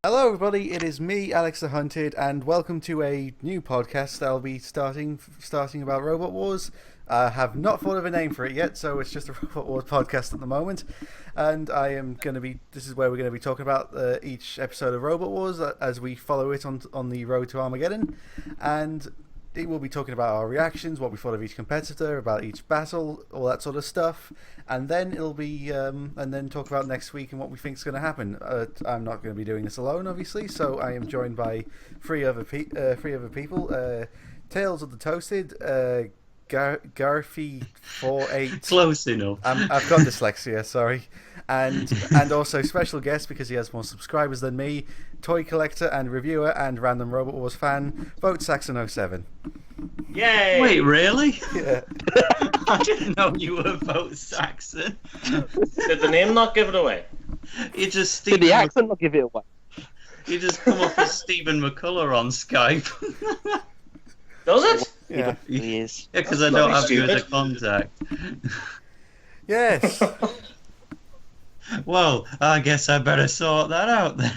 Hello, everybody. It is me, Alex the Hunted, and welcome to a new podcast that I'll be starting about Robot Wars. I have not thought of a name for it yet, so it's just a Robot Wars podcast at the moment. And this is where we're going to be talking about each episode of Robot Wars as we follow it on the road to Armageddon. And it will be talking about our reactions, what we thought of each competitor, about each battle, all that sort of stuff, and then it'll be and then talk about next week and what we think is going to happen. I'm not going to be doing this alone, obviously, so I am joined by three other people. Tales of the Toasted, Garfy48. Close enough. I've got dyslexia, sorry, and also special guest because he has more subscribers than me. Toy collector and reviewer and random Robot Wars fan, Vote Saxon07. Yay! Wait, really? Yeah. I didn't know you were Vote Saxon. Did the name not give it away? You just Did the accent not give it away? You just come up as Stephen McCullough on Skype. Does it? Yeah. He is. Yeah, because That's I don't bloody have you as a stupid. contact. Yes. Well, I guess I better sort that out then.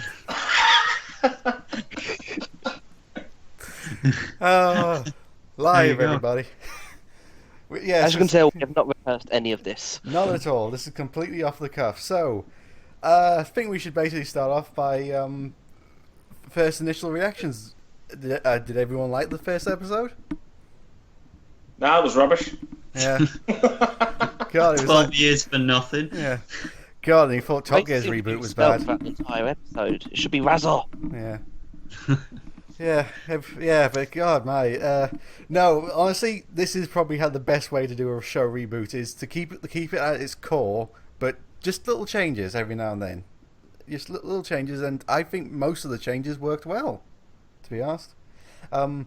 Oh, live, There you go. everybody. Yes, As you can tell, we have not rehearsed any of this. not at all. This is completely off the cuff. So, I think we should basically start off by first initial reactions. Did everyone like the first episode? Nah, it was rubbish. Yeah. God, it was 12 like, years for nothing. yeah. God, and he thought Top Gear's Basically, reboot we was spelled bad. throughout the entire episode. It should be Razor. Yeah. Yeah, but God, mate. No, honestly, this is probably how the best way to do a show reboot is to keep it at its core, but just little changes every now and then. Just little changes, and I think most of the changes worked well, to be honest.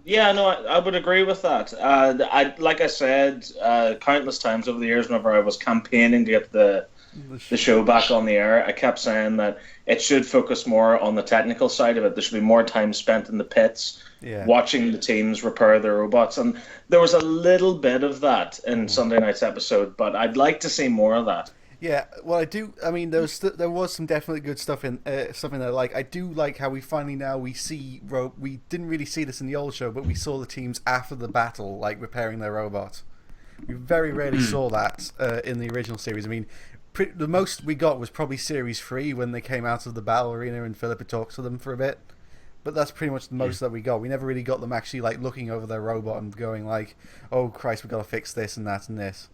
Yeah, no, I would agree with that. Like I said, countless times over the years, whenever I was campaigning to get the show back on the air, I kept saying that it should focus more on the technical side of it. There should be more time spent in the pits, Yeah. watching the teams repair their robots, and there was a little bit of that in Sunday night's episode, but I'd like to see more of that. Yeah, well, I do. I mean, there was some definitely good stuff in something that I like. I do like how we finally now we see. We didn't really see this in the old show, but we saw the teams after the battle, like repairing their robot. We very rarely saw that in the original series. I mean, the most we got was probably Series 3 when they came out of the battle arena and Philippa talked to them for a bit. But that's pretty much the most that we got. We never really got them actually like looking over their robot and going like, "Oh Christ, we've got to fix this and that and this."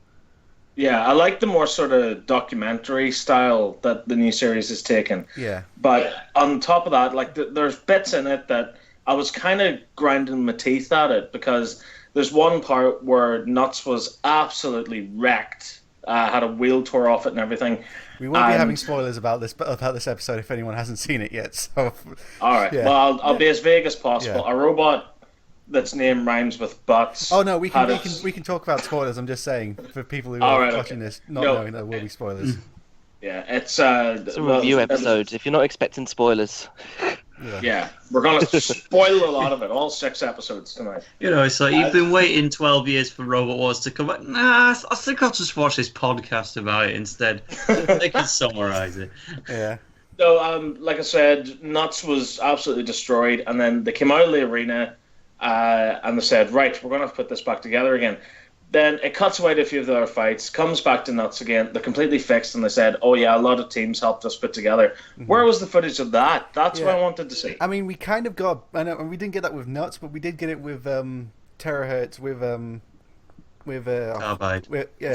Yeah, I like the more sort of documentary style that the new series is taking. Yeah. But on top of that, like there's bits in it that I was kind of grinding my teeth at it because there's one part where Nuts was absolutely wrecked, had a wheel tore off it and everything. We won't be And- having spoilers about this episode if anyone hasn't seen it yet. So, All right, yeah. well I'll be as vague as possible. Yeah. A robot that's name rhymes with butts. oh no, we had can its- we can talk about spoilers. I'm just saying for people who All are right, watching okay. this, not No. knowing there will be spoilers. Yeah, it's It's a review episode. If you're not expecting spoilers, Yeah, we're gonna spoil a lot of it. All 6 episodes tonight. You know, it's like you've been waiting 12 years for Robot Wars to come back. Nah, I think I'll just watch this podcast about it instead. They can summarise it. Yeah, So, like I said, Nuts was absolutely destroyed, and then they came out of the arena, and they said, right, we're going to put this back together again. Then it cuts away to a few of the other fights, comes back to Nuts again, they're completely fixed, and they said, oh yeah, a lot of teams helped us put together. Where was the footage of that? That's what I wanted to see. I mean, we kind of got. I know we didn't get that with Nuts, but we did get it with Terahertz Carbide.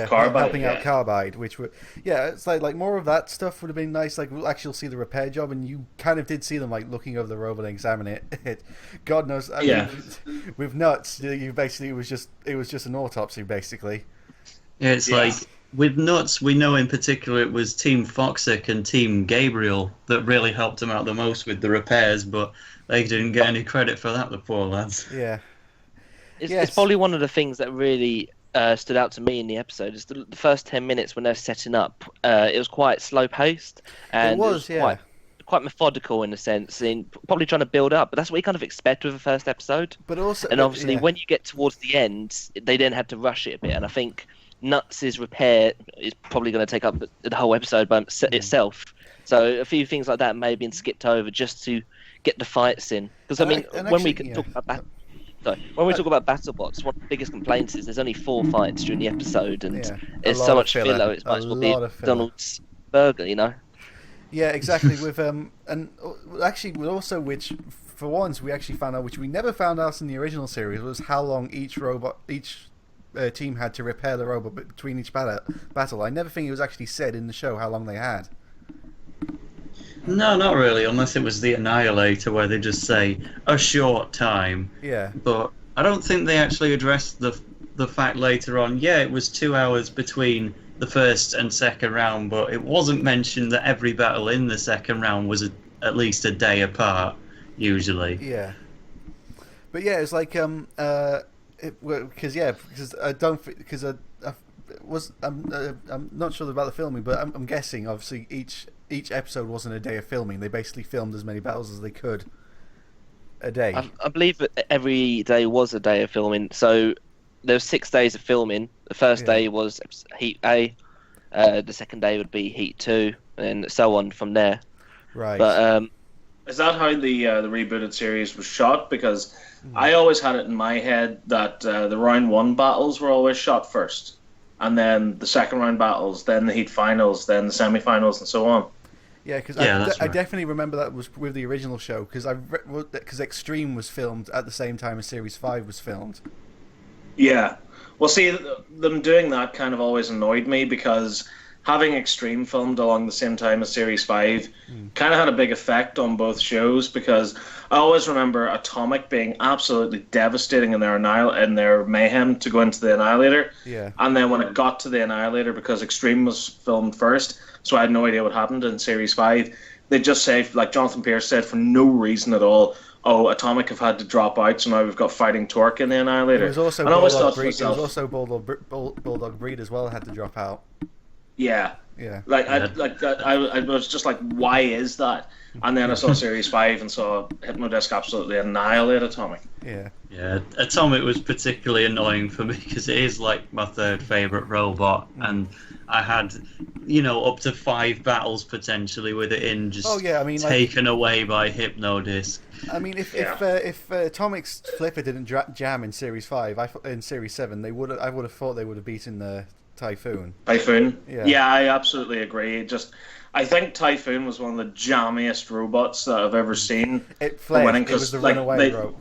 Carbide, helping out yeah. Carbide, which were it's like more of that stuff would have been nice. Like we'll actually see the repair job, and you kind of did see them like looking over the robot and examining it. God knows, I Yeah. mean, with Nuts, you basically it was just an autopsy basically. Yeah, it's Yeah. like with Nuts, we know in particular it was Team Foxic and Team Gabriel that really helped him out the most with the repairs, but they didn't get any credit for that, the poor lads. Yeah, it's, Yes. it's probably one of the things that really stood out to me in the episode. Is the first 10 minutes when they're setting up. It was quite slow paced, and it was. Yeah, quite methodical in a sense, in probably trying to build up. But that's what you kind of expect with the first episode. but also, And obviously, yeah. when you get towards the end, they then had to rush it a bit. And I think Nuts' repair is probably going to take up the whole episode by itself. So a few things like that may have been skipped over just to get the fights in. Because I mean, when we talk about BattleBots, one of the biggest complaints is there's only 4 fights during the episode, and there's so much filler. It might as well be McDonald's burger, you know. Yeah, exactly. With and actually, also which for once we actually found out, which we never found out in the original series, was how long each team had to repair the robot between each battle. I never think it was actually said in the show how long they had. No, not really, unless it was the Annihilator, where they just say a short time. Yeah. But I don't think they actually addressed the fact later on. Yeah, it was 2 hours between the first and second round, but it wasn't mentioned that every battle in the second round was at least a day apart, usually. Yeah. But yeah, it's like I'm not sure about the filming, but I'm guessing obviously each episode wasn't a day of filming. They basically filmed as many battles as they could a day. I believe that every day was a day of filming. So there were 6 days of filming. The first day was Heat A. The second day would be Heat 2, and so on from there. Right. But is that how the rebooted series was shot? Because I always had it in my head that the round 1 battles were always shot first, and then the second round battles, then the Heat finals, then the semi-finals, and so on. Yeah, because right. I definitely remember that was with the original show, because Extreme was filmed at the same time as Series 5 was filmed. Yeah. Well, see, them doing that kind of always annoyed me, because having Extreme filmed along the same time as Series 5 kind of had a big effect on both shows, because I always remember Atomic being absolutely devastating in their mayhem to go into the Annihilator. Yeah. And then when it got to the Annihilator, because Extreme was filmed first, so I had no idea what happened in Series 5, they just say, like Jonathan Pierce said, for no reason at all, Atomic have had to drop out, so now we've got Fighting Torque in the Annihilator. It was also Bulldog Breed as well had to drop out. Yeah. Yeah. I was just like, why is that? And then I saw Series 5 and saw Hypnodisc absolutely annihilate Atomic. Yeah. Yeah, Atomic was particularly annoying for me because it is like my third favourite robot, and I had, up to 5 battles potentially with it in, just taken away by Hypnodisc. I mean, if Atomic's Flipper didn't jam in Series 5, in Series 7, I would have thought they would have beaten the Typhoon. Yeah, I absolutely agree. I think Typhoon was one of the jammiest robots that I've ever seen. It flared. It was the runaway rope.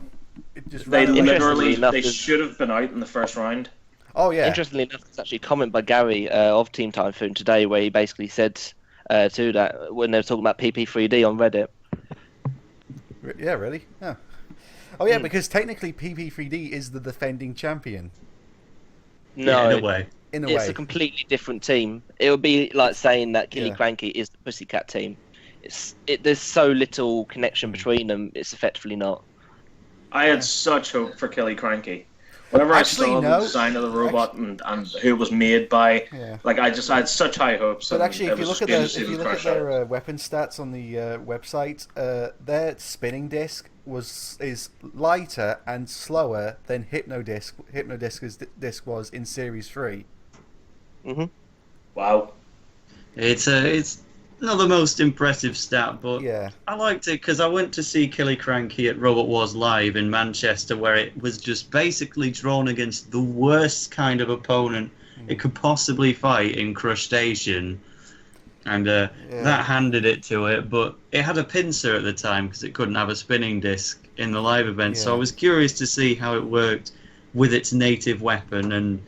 They should have been out in the first round. Oh yeah. Interestingly enough, there's actually a comment by Gary of Team Typhoon today where he basically said to that when they were talking about PP3D on Reddit. Yeah, really? Yeah. Oh yeah, because technically PP3D is the defending champion. No, in a way. It's a completely different team. It would be like saying that Killy Cranky is the Pussycat team. There's so little connection between them. It's effectively not. I had such hope for Killy Cranky. Whenever I saw the design of the robot and who it was made by, I had such high hopes. But actually, if you look at their weapon stats on the website, their spinning disc is lighter and slower than Hypnodisc's disc was in Series 3. Mm-hmm. Wow. It's not the most impressive stat, but I liked it because I went to see Killy Cranky at Robot Wars Live in Manchester, where it was just basically drawn against the worst kind of opponent it could possibly fight in Crustacean, and that handed it to it. But it had a pincer at the time because it couldn't have a spinning disc in the live event, so I was curious to see how it worked with its native weapon, and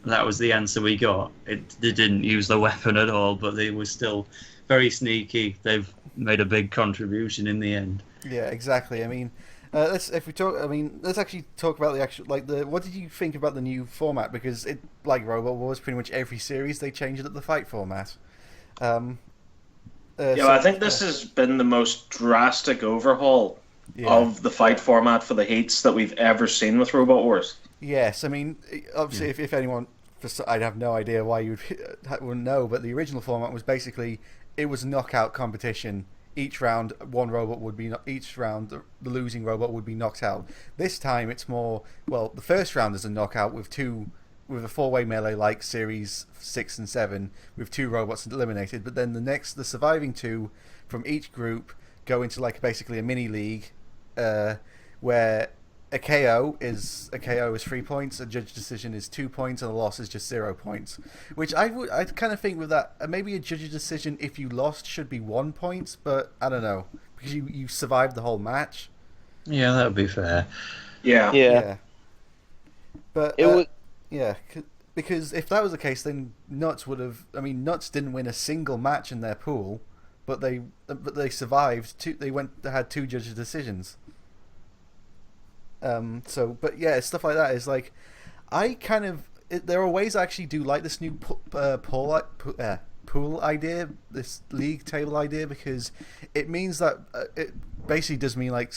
that was the answer we got. They didn't use the weapon at all, but they were still very sneaky. They've made a big contribution in the end. Yeah, exactly. I mean, let's actually talk about the actual what did you think about the new format? Because it, like Robot Wars, pretty much every series they changed up the fight format. I think this has been the most drastic overhaul of the fight format for the heats that we've ever seen with Robot Wars. Yes, I mean, obviously, if anyone, I'd have no idea why you wouldn't know, but the original format was basically, it was a knockout competition. Each round, the losing robot would be knocked out. This time, it's more, the first round is a knockout with 2 with a 4-way melee like Series 6 and 7 with 2 robots eliminated, but then the surviving 2 from each group go into like basically a mini league where a KO is 3 points, a judge decision is 2 points, and a loss is just 0 points. Which I kind of think with that, maybe a judge decision if you lost should be 1 point, but I don't know, because you survived the whole match. Yeah, that would be fair. Yeah. But because if that was the case, then Nuts would have. I mean, Nuts didn't win a single match in their pool, but they survived. They had 2 judges' decisions. But yeah, stuff like that is like, I kind of. There are ways I actually do like this new pool idea, this league table idea, because it means that it basically does mean like,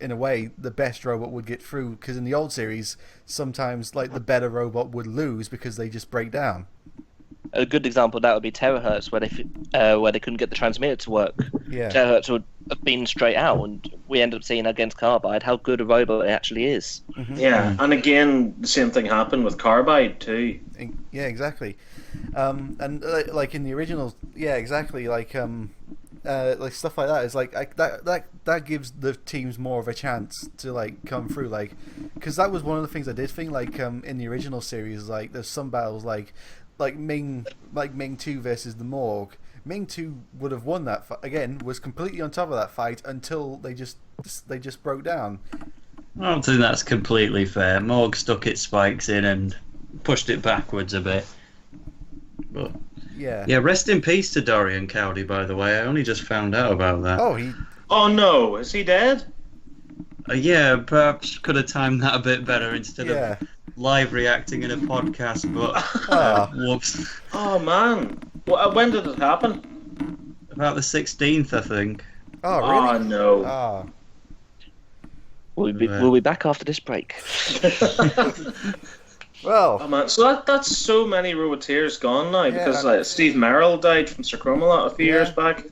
in a way, the best robot would get through, because in the old series, sometimes like the better robot would lose because they just break down. A good example of that would be Terahertz, where they couldn't get the transmitter to work. Yeah. Terahertz would have been straight out, and we end up seeing against Carbide how good a robot it actually is. Mm-hmm. Yeah, and again, the same thing happened with Carbide too. Yeah, exactly. And like in the original, yeah, exactly. Like stuff like that is like that gives the teams more of a chance to like come through, like, because that was one of the things I did think, like in the original series, like there's some battles like Ming 2 versus the Morg. Ming 2 would have won that again, was completely on top of that fight until they just broke down. I don't think that's completely fair. Morg stuck its spikes in and pushed it backwards a bit. But yeah, rest in peace to Dorian Cowdy, by the way. I only just found out about that. Oh no, is he dead? Yeah, perhaps could have timed that a bit better instead of live reacting in a podcast, but whoops. Oh man, when did it happen? About the 16th, I think. Oh really? Oh no. We'll be back after this break. Well, oh man, so that's so many Roboteers gone now, because Steve Merrill died from Sir Cromalot a few years back.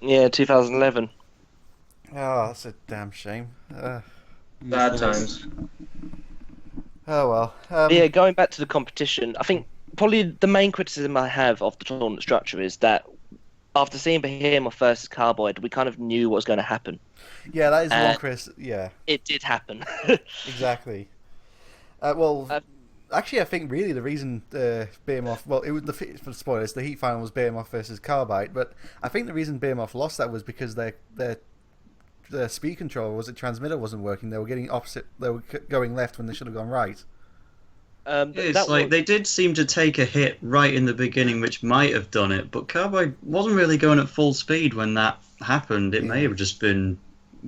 Yeah, 2011. Oh, that's a damn shame. Bad times. Oh well. Yeah, going back to the competition, I think probably the main criticism I have of the tournament structure is that after seeing Behemoth versus Carbide, we kind of knew what was going to happen. Yeah, that is one Chris. Yeah, it did happen. Exactly. Actually, I think really the reason Behemoth, well, it was for spoilers, the Heat final was Behemoth versus Carbide, but I think the reason Behemoth lost that was because their speed control, transmitter wasn't working. They were getting opposite. They were going left when they should have gone right. They did seem to take a hit right in the beginning, which might have done it, but Carbide wasn't really going at full speed when that happened. It may have just been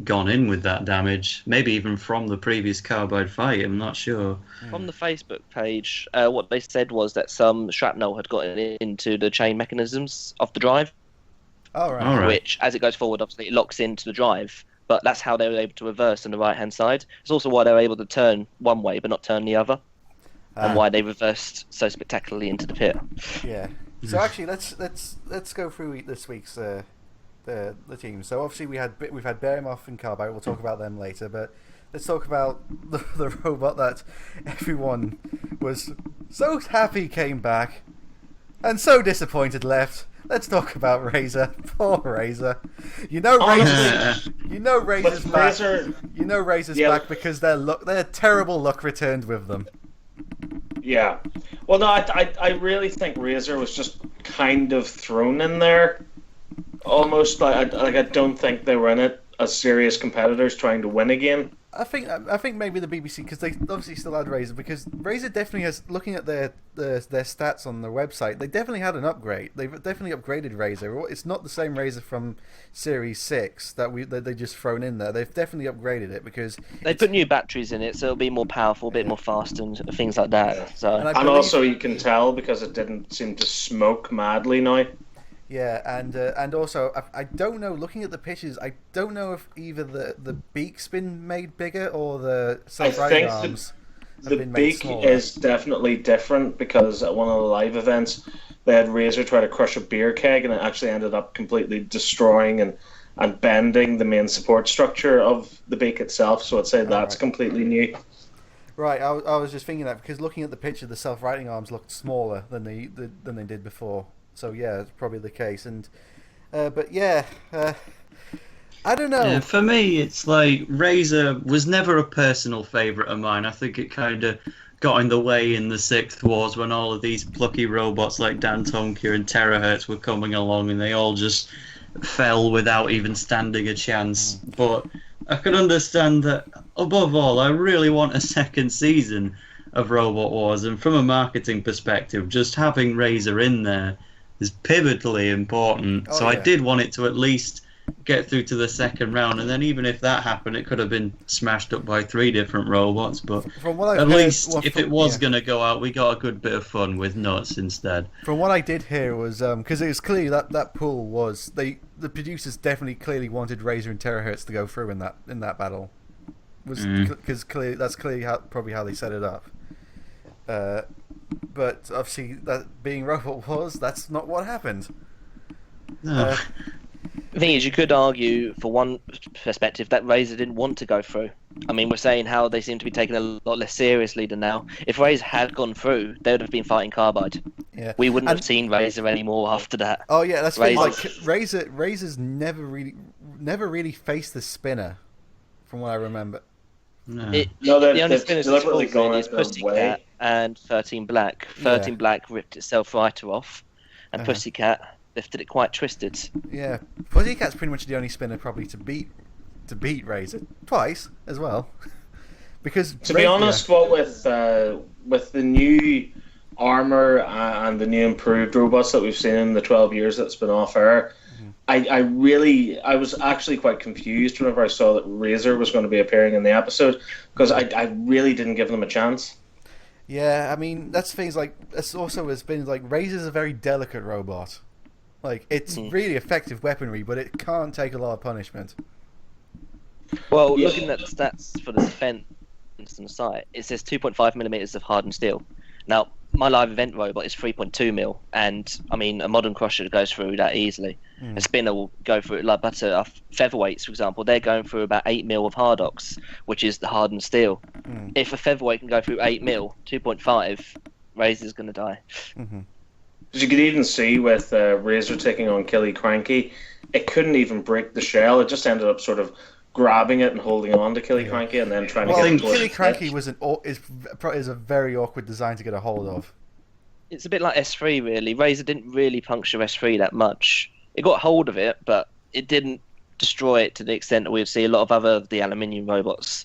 gone in with that damage, maybe even from the previous Carbide fight. I'm not sure. From the Facebook page, what they said was that some shrapnel had gotten into the chain mechanisms of the drive. All right. Which, as it goes forward, obviously it locks into the drive. But that's how they were able to reverse on the right-hand side. It's also why they were able to turn one way but not turn the other, and why they reversed so spectacularly into the pit. Yeah. So actually, let's go through this week's the team. So obviously we've had Behemoth and Carbide. We'll talk about them later, but let's talk about the robot that everyone was so happy came back and so disappointed left. Let's talk about Razor. Poor Razor. Razor's back. Razor's back because their terrible luck returned with them. Yeah. Well, no, I really think Razor was just kind of thrown in there. Almost like I don't think they were in it as serious competitors trying to win again. I think maybe the BBC, because they obviously still had Razor, because Razor definitely has, looking at their stats on their website, they definitely had an upgrade. They've definitely upgraded Razor. It's not the same Razor from Series 6 that they just thrown in there. They've definitely upgraded it because they put new batteries in it, so it'll be more powerful, a bit more fast, and things like that. So and also you can tell because it didn't seem to smoke madly now. Yeah, and also I don't know. Looking at the pictures, I don't know if either the beak's been made bigger or the self-riding arms have been made smaller. The beak is definitely different because at one of the live events, they had Razor try to crush a beer keg, and it actually ended up completely destroying and bending the main support structure of the beak itself. So I'd say that's completely new. Right, I was just thinking that because looking at the picture, the self-righting arms looked smaller than they did before. So yeah, it's probably the case. And but yeah, I don't know. Yeah, for me, it's like Razor was never a personal favourite of mine. I think it kind of got in the way in the Sixth Wars when all of these plucky robots like Dan Tonkia and Terahertz were coming along, and they all just fell without even standing a chance. But I can understand that, above all, I really want a second season of Robot Wars, and from a marketing perspective, just having Razor in there is pivotally important. So I did want it to at least get through to the second round, and then even if that happened, it could have been smashed up by 3 different robots. But at least if it was going to go out, we got a good bit of fun with Nuts instead. From what I did hear was because it was clear that pool was the producers definitely clearly wanted Razor and Terahertz to go through in that battle, was because that's clearly probably how they set it up. But obviously, that being Robot Wars, that's not what happened. No. The thing is, you could argue, for one perspective, that Razor didn't want to go through. I mean, we're saying how they seem to be taken a lot less seriously than now. If Razor had gone through, they would have been fighting Carbide. Yeah. We wouldn't have seen Razor anymore after that. Oh yeah, that's like Razor's never really faced the Spinner, from what I remember. The only spinners deliberately going is Pussycat and 13 Black. 13 Black ripped itself right off, and Pussycat lifted it quite twisted. Yeah, Pussycat's pretty much the only spinner probably to beat Razor twice as well. Because to be honest, what with the new armor and the new improved robots that we've seen in the 12 years that's been off air, I was actually quite confused whenever I saw that Razor was going to be appearing in the episode, because I really didn't give them a chance. Yeah, I mean that's things like it's also has been like Razor's a very delicate robot. Like, it's really effective weaponry, but it can't take a lot of punishment. Well, looking at the stats for the defense on the site, it says 2.5 millimeters of hardened steel. Now, my live event robot is 3.2 mil, and I mean, a modern crusher goes through that easily. A spinner will go through it like butter. Featherweights, for example, they're going through about 8 mil of Hardox, which is the hardened steel. If a featherweight can go through 8 mil, 2.5, Razor's going to die. As you could even see with Razor taking on Killy Cranky, it couldn't even break the shell. It just ended up sort of grabbing it and holding on to Killy Cranky and then trying to get it towards Killy Cranky is a very awkward design to get a hold of. It's a bit like S3, really. Razor didn't really puncture S3 that much. It got hold of it, but it didn't destroy it to the extent that we'd see a lot of the aluminium robots.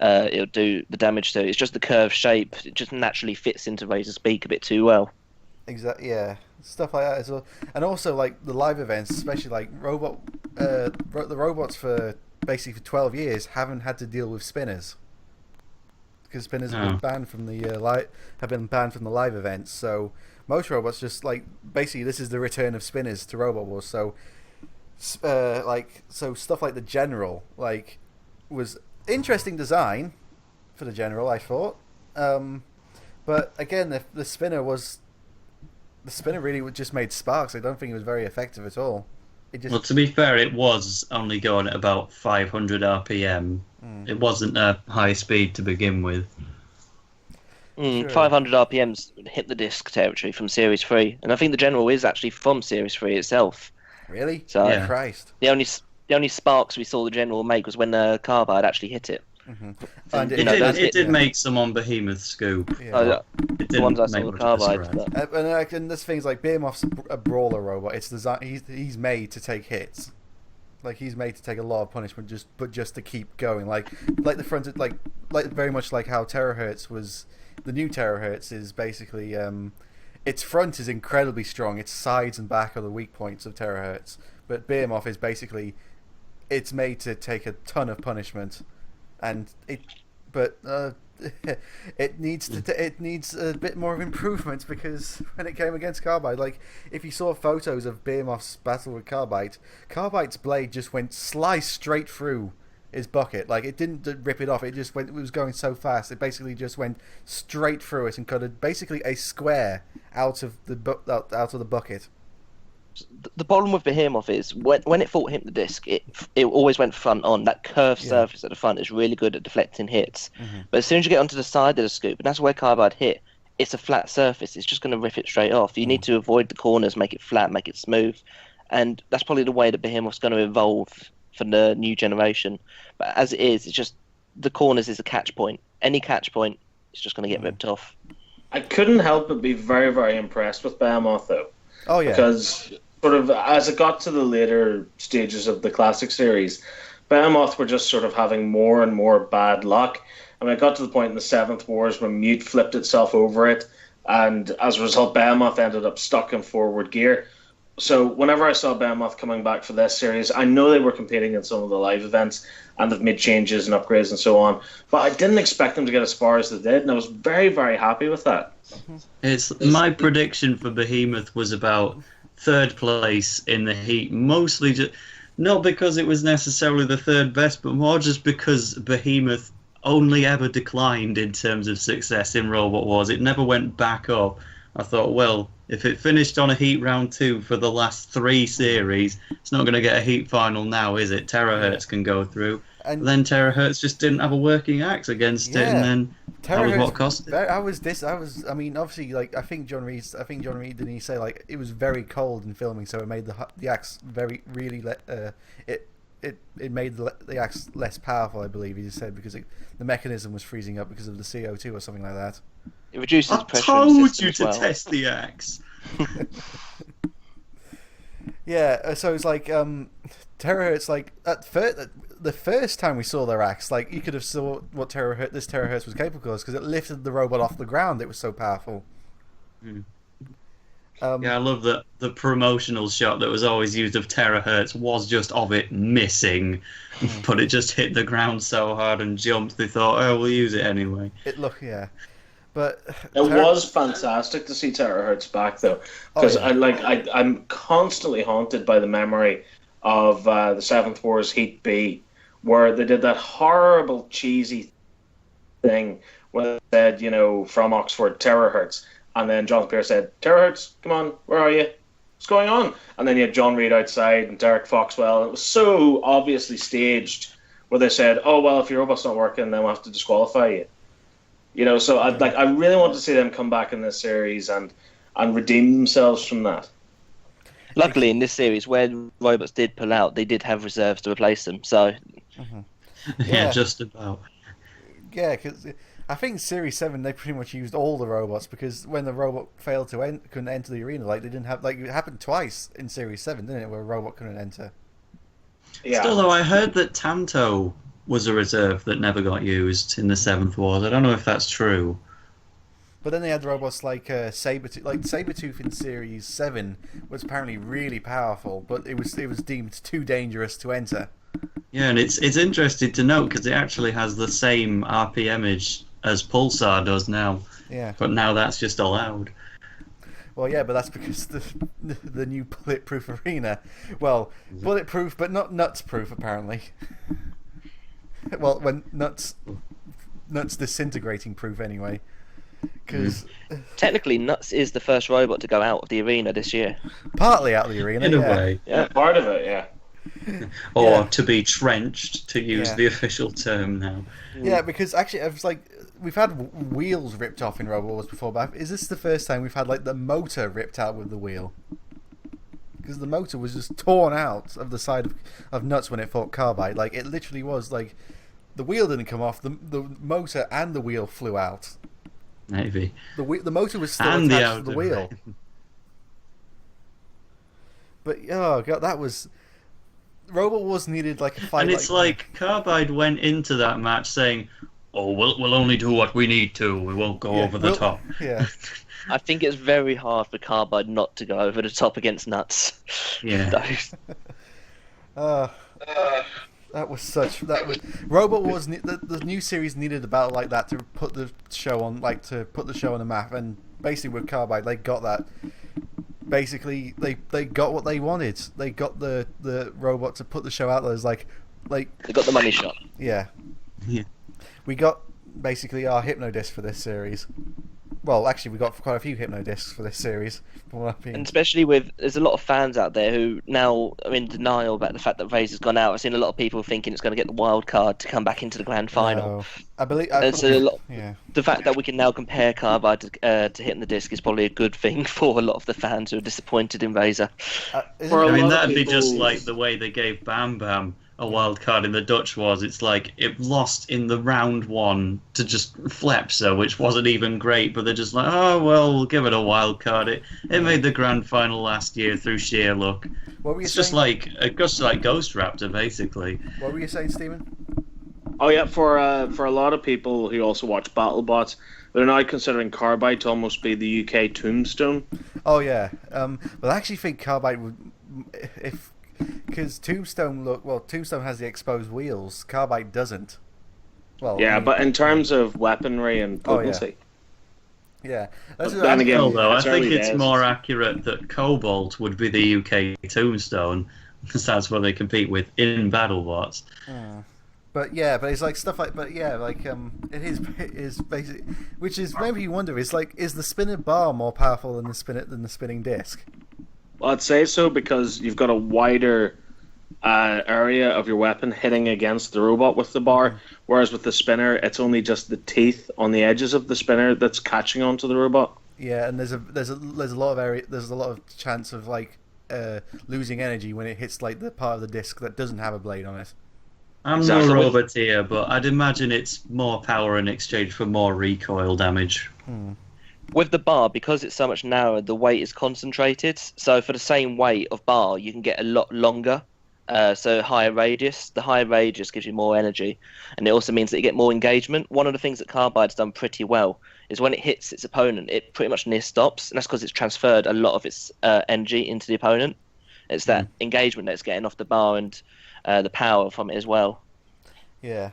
It'll do the damage to. It's just the curved shape. It just naturally fits into Razor's beak a bit too well. Exactly, yeah, stuff like that as well, and also like the live events, especially like the robots for basically for 12 years haven't had to deal with spinners because spinners have been banned from the live events. So most robots just like basically this is the return of spinners to Robot Wars. So stuff like the General was interesting design for the General, I thought, but again the spinner really just made sparks. I don't think it was very effective at all. Well, to be fair, it was only going at about 500 RPM. It wasn't a high speed to begin with. Sure. 500 RPMs hit the disc territory from Series 3, and I think the General is actually from Series 3 itself. Really? So, yeah. Christ. The only sparks we saw the General make was when the Carbide actually hit it. And it did make some on Behemoth Scoop. Yeah. The ones I saw the Carbide. And this thing's like Behemoth's a brawler robot. It's designed. He's made to take hits. Like he's made to take a lot of punishment, just to keep going. Like the front, like very much like how Terahertz was. The new Terahertz is basically its front is incredibly strong. Its sides and back are the weak points of Terahertz. But Behemoth is basically it's made to take a ton of punishment. And it needs a bit more of improvement because when it came against Carbide, like if you saw photos of Behemoth's battle with Carbide's blade just went slice straight through his bucket. Like it didn't rip it off. It just went. It was going so fast. It basically just went straight through it and cut basically a square out of the bucket. The problem with Behemoth is when it fought Hypnodisc, it always went front on. That curved surface at the front is really good at deflecting hits. Mm-hmm. But as soon as you get onto the side of the scoop, and that's where Carbide hit, it's a flat surface. It's just going to rip it straight off. You need to avoid the corners, make it flat, make it smooth. And that's probably the way that Behemoth's going to evolve for the new generation. But as it is, it's just the corners is a catch point. Any catch point, it's just going to get ripped off. I couldn't help but be very, very impressed with Behemoth, though. Oh, yeah. Because sort of as it got to the later stages of the classic series, Behemoth were just sort of having more and more bad luck. I mean, it got to the point in the Seventh Wars when Mute flipped itself over it, and as a result, Behemoth ended up stuck in forward gear. So whenever I saw Behemoth coming back for this series, I know they were competing in some of the live events, and they've made changes and upgrades and so on, but I didn't expect them to get as far as they did, and I was very, very happy with that. My prediction for Behemoth was about third place in the heat, mostly just not because it was necessarily the third best, but more just because Behemoth only ever declined in terms of success in Robot Wars. It never went back up. I thought, well, if it finished on a heat round 2 for the last 3 series, it's not going to get a heat final now, is it? Terahertz can go through. And then Terahertz just didn't have a working axe against it, and then that was what cost it. I mean, obviously, like I think John Reed didn't he say like it was very cold in filming, so it made the axe it made the axe less powerful, I believe he said, because the mechanism was freezing up because of the CO2 or something like that. It reduces pressure. I told you to test the axe. Yeah, so it's like Terahertz, like the first time we saw their axe, like you could have saw what this Terahertz was capable of, because it lifted the robot off the ground. It was so powerful. Yeah, I love that the promotional shot that was always used of Terahertz was just of it missing, but it just hit the ground so hard and jumped. They thought, oh, we'll use it anyway. But it was fantastic to see Terahertz back, though, because I'm constantly haunted by the memory of the Seventh Wars Heat B, where they did that horrible cheesy thing where they said, from Oxford, Terahertz, and then John Pierce said, Terahertz, come on, where are you? What's going on? And then you had John Reed outside and Derek Foxwell, and it was so obviously staged where they said, oh, well, if your robot's not working, then we'll have to disqualify you. So I really want to see them come back in this series and redeem themselves from that. Luckily, in this series, where robots did pull out, they did have reserves to replace them. So, yeah, just about. Yeah, because I think Series 7 they pretty much used all the robots, because when the robot failed to couldn't enter the arena, like they didn't have, like it happened twice in Series 7, didn't it, where a robot couldn't enter. Yeah. Still, though, I heard that Tanto was a reserve that never got used in the Seventh Wars. I don't know if that's true. But then they had robots like Sabretooth. Like Sabretooth in Series 7 was apparently really powerful, but it was deemed too dangerous to enter. Yeah, and it's interesting to note because it actually has the same RP image as Pulsar does now. Yeah. But now that's just allowed. Well, yeah, but that's because the new bulletproof arena. Well, bulletproof, but not nuts-proof, apparently. Well, when nuts disintegrating proof anyway. Because technically, Nuts is the first robot to go out of the arena this year. Partly out of the arena, in a way. Yeah, part of it, yeah. Or to be trenched, to use the official term now. Yeah, because actually, it was like we've had wheels ripped off in Robot Wars before, but is this the first time we've had like the motor ripped out with the wheel? Because the motor was just torn out of the side of Nuts when it fought Carbide. Like it literally was like the wheel didn't come off, the motor and the wheel flew out. Maybe the motor was still attached to the wheel. But oh god, that was Robot Wars needed like a fight. And it's like Carbide went into that match saying, "Oh, we'll only do what we need to. We won't go over the top." Yeah. I think it's very hard for Carbide not to go over the top against Nuts. Yeah. Robot Wars. The new series needed a battle like that to put the show on, the map, and basically with Carbide, they got that. Basically, they got what they wanted. They got the robot to put the show out there. As like they got the money shot. Yeah. Yeah. We got basically our Hypnodisc for this series. Well, actually, we got quite a few Hypno discs for this series. And especially there's a lot of fans out there who now are in denial about the fact that Razor's gone out. I've seen a lot of people thinking it's going to get the wild card to come back into the grand final. No. I believe the fact that we can now compare Carbide to Hitting the Disc is probably a good thing for a lot of the fans who are disappointed in Razor. That'd be just like the way they gave Bam Bam a wild card in the Dutch Wars. It's like it lost in the round 1 to just Flepsa, which wasn't even great, but they're just like, oh well, we'll give it a wild card. It made the grand final last year through sheer luck. It's just like Ghost Raptor, basically. What were you saying, Stephen? Oh yeah, for a lot of people who also watch BattleBots, they're now considering Carbide to almost be the UK Tombstone. Oh yeah, but I actually think Carbide would, because Tombstone has the exposed wheels. Carbide doesn't. Well, yeah, but in terms of weaponry and potency. Yeah. Then again, though, I think it's more accurate that Cobalt would be the UK Tombstone, because that's what they compete with in BattleBots. But it's like stuff like, it is basically, which is maybe you wonder, is the spinner bar more powerful than the spinning disc? Well, I'd say so, because you've got a wider area of your weapon hitting against the robot with the bar, whereas with the spinner, it's only just the teeth on the edges of the spinner that's catching onto the robot. Yeah, and there's a lot of area, there's a lot of chance of losing energy when it hits the part of the disc that doesn't have a blade on it. I'm no roboteer, but I'd imagine it's more power in exchange for more recoil damage. With the bar, because it's so much narrower, the weight is concentrated. So for the same weight of bar, you can get a lot longer. So higher radius. The higher radius gives you more energy, and it also means that you get more engagement. One of the things that Carbide's done pretty well is when it hits its opponent, it pretty much near stops, and that's because it's transferred a lot of its energy into the opponent. It's that engagement that's getting off the bar and the power from it as well. Yeah.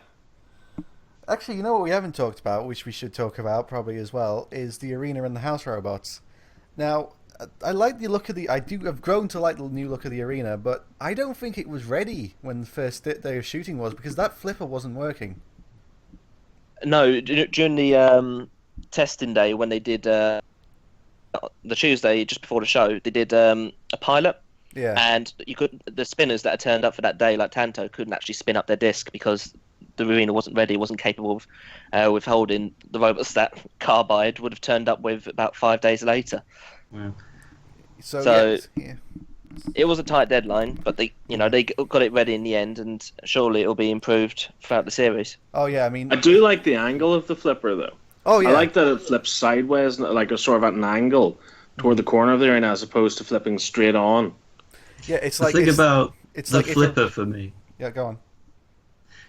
Actually, you know what we haven't talked about, which we should talk about probably as well, is the arena and the house robots. Now, I like the look of I've grown to like the new look of the arena, but I don't think it was ready when the first day of shooting was, because that flipper wasn't working. No, during the testing day when they did the Tuesday just before the show, they did a pilot. Yeah. And the spinners that had turned up for that day, like Tanto, couldn't actually spin up their disc because the arena wasn't ready, wasn't capable of withholding the robots that Carbide would have turned up with about 5 days later. Wow. So yeah. It was a tight deadline, but they got it ready in the end, and surely it'll be improved throughout the series. Oh yeah, I mean, I do like the angle of the flipper though. Oh yeah, I like that it flips sideways, like a sort of at an angle toward the corner of the arena, as opposed to flipping straight on. Yeah, it's like the flipper for me. Yeah, go on.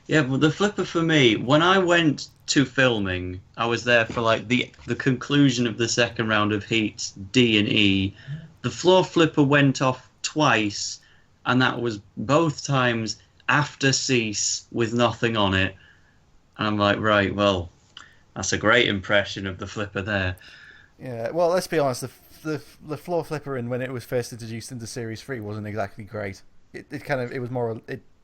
Yeah, well, the flipper for me, when I went to filming, I was there for the conclusion of the second round of heats D and E. The floor flipper went off twice, and that was both times after cease with nothing on it. And I'm like, right, well, that's a great impression of the flipper there. Yeah, well, let's be honest, the floor flipper when it was first introduced into Series 3 wasn't exactly great. It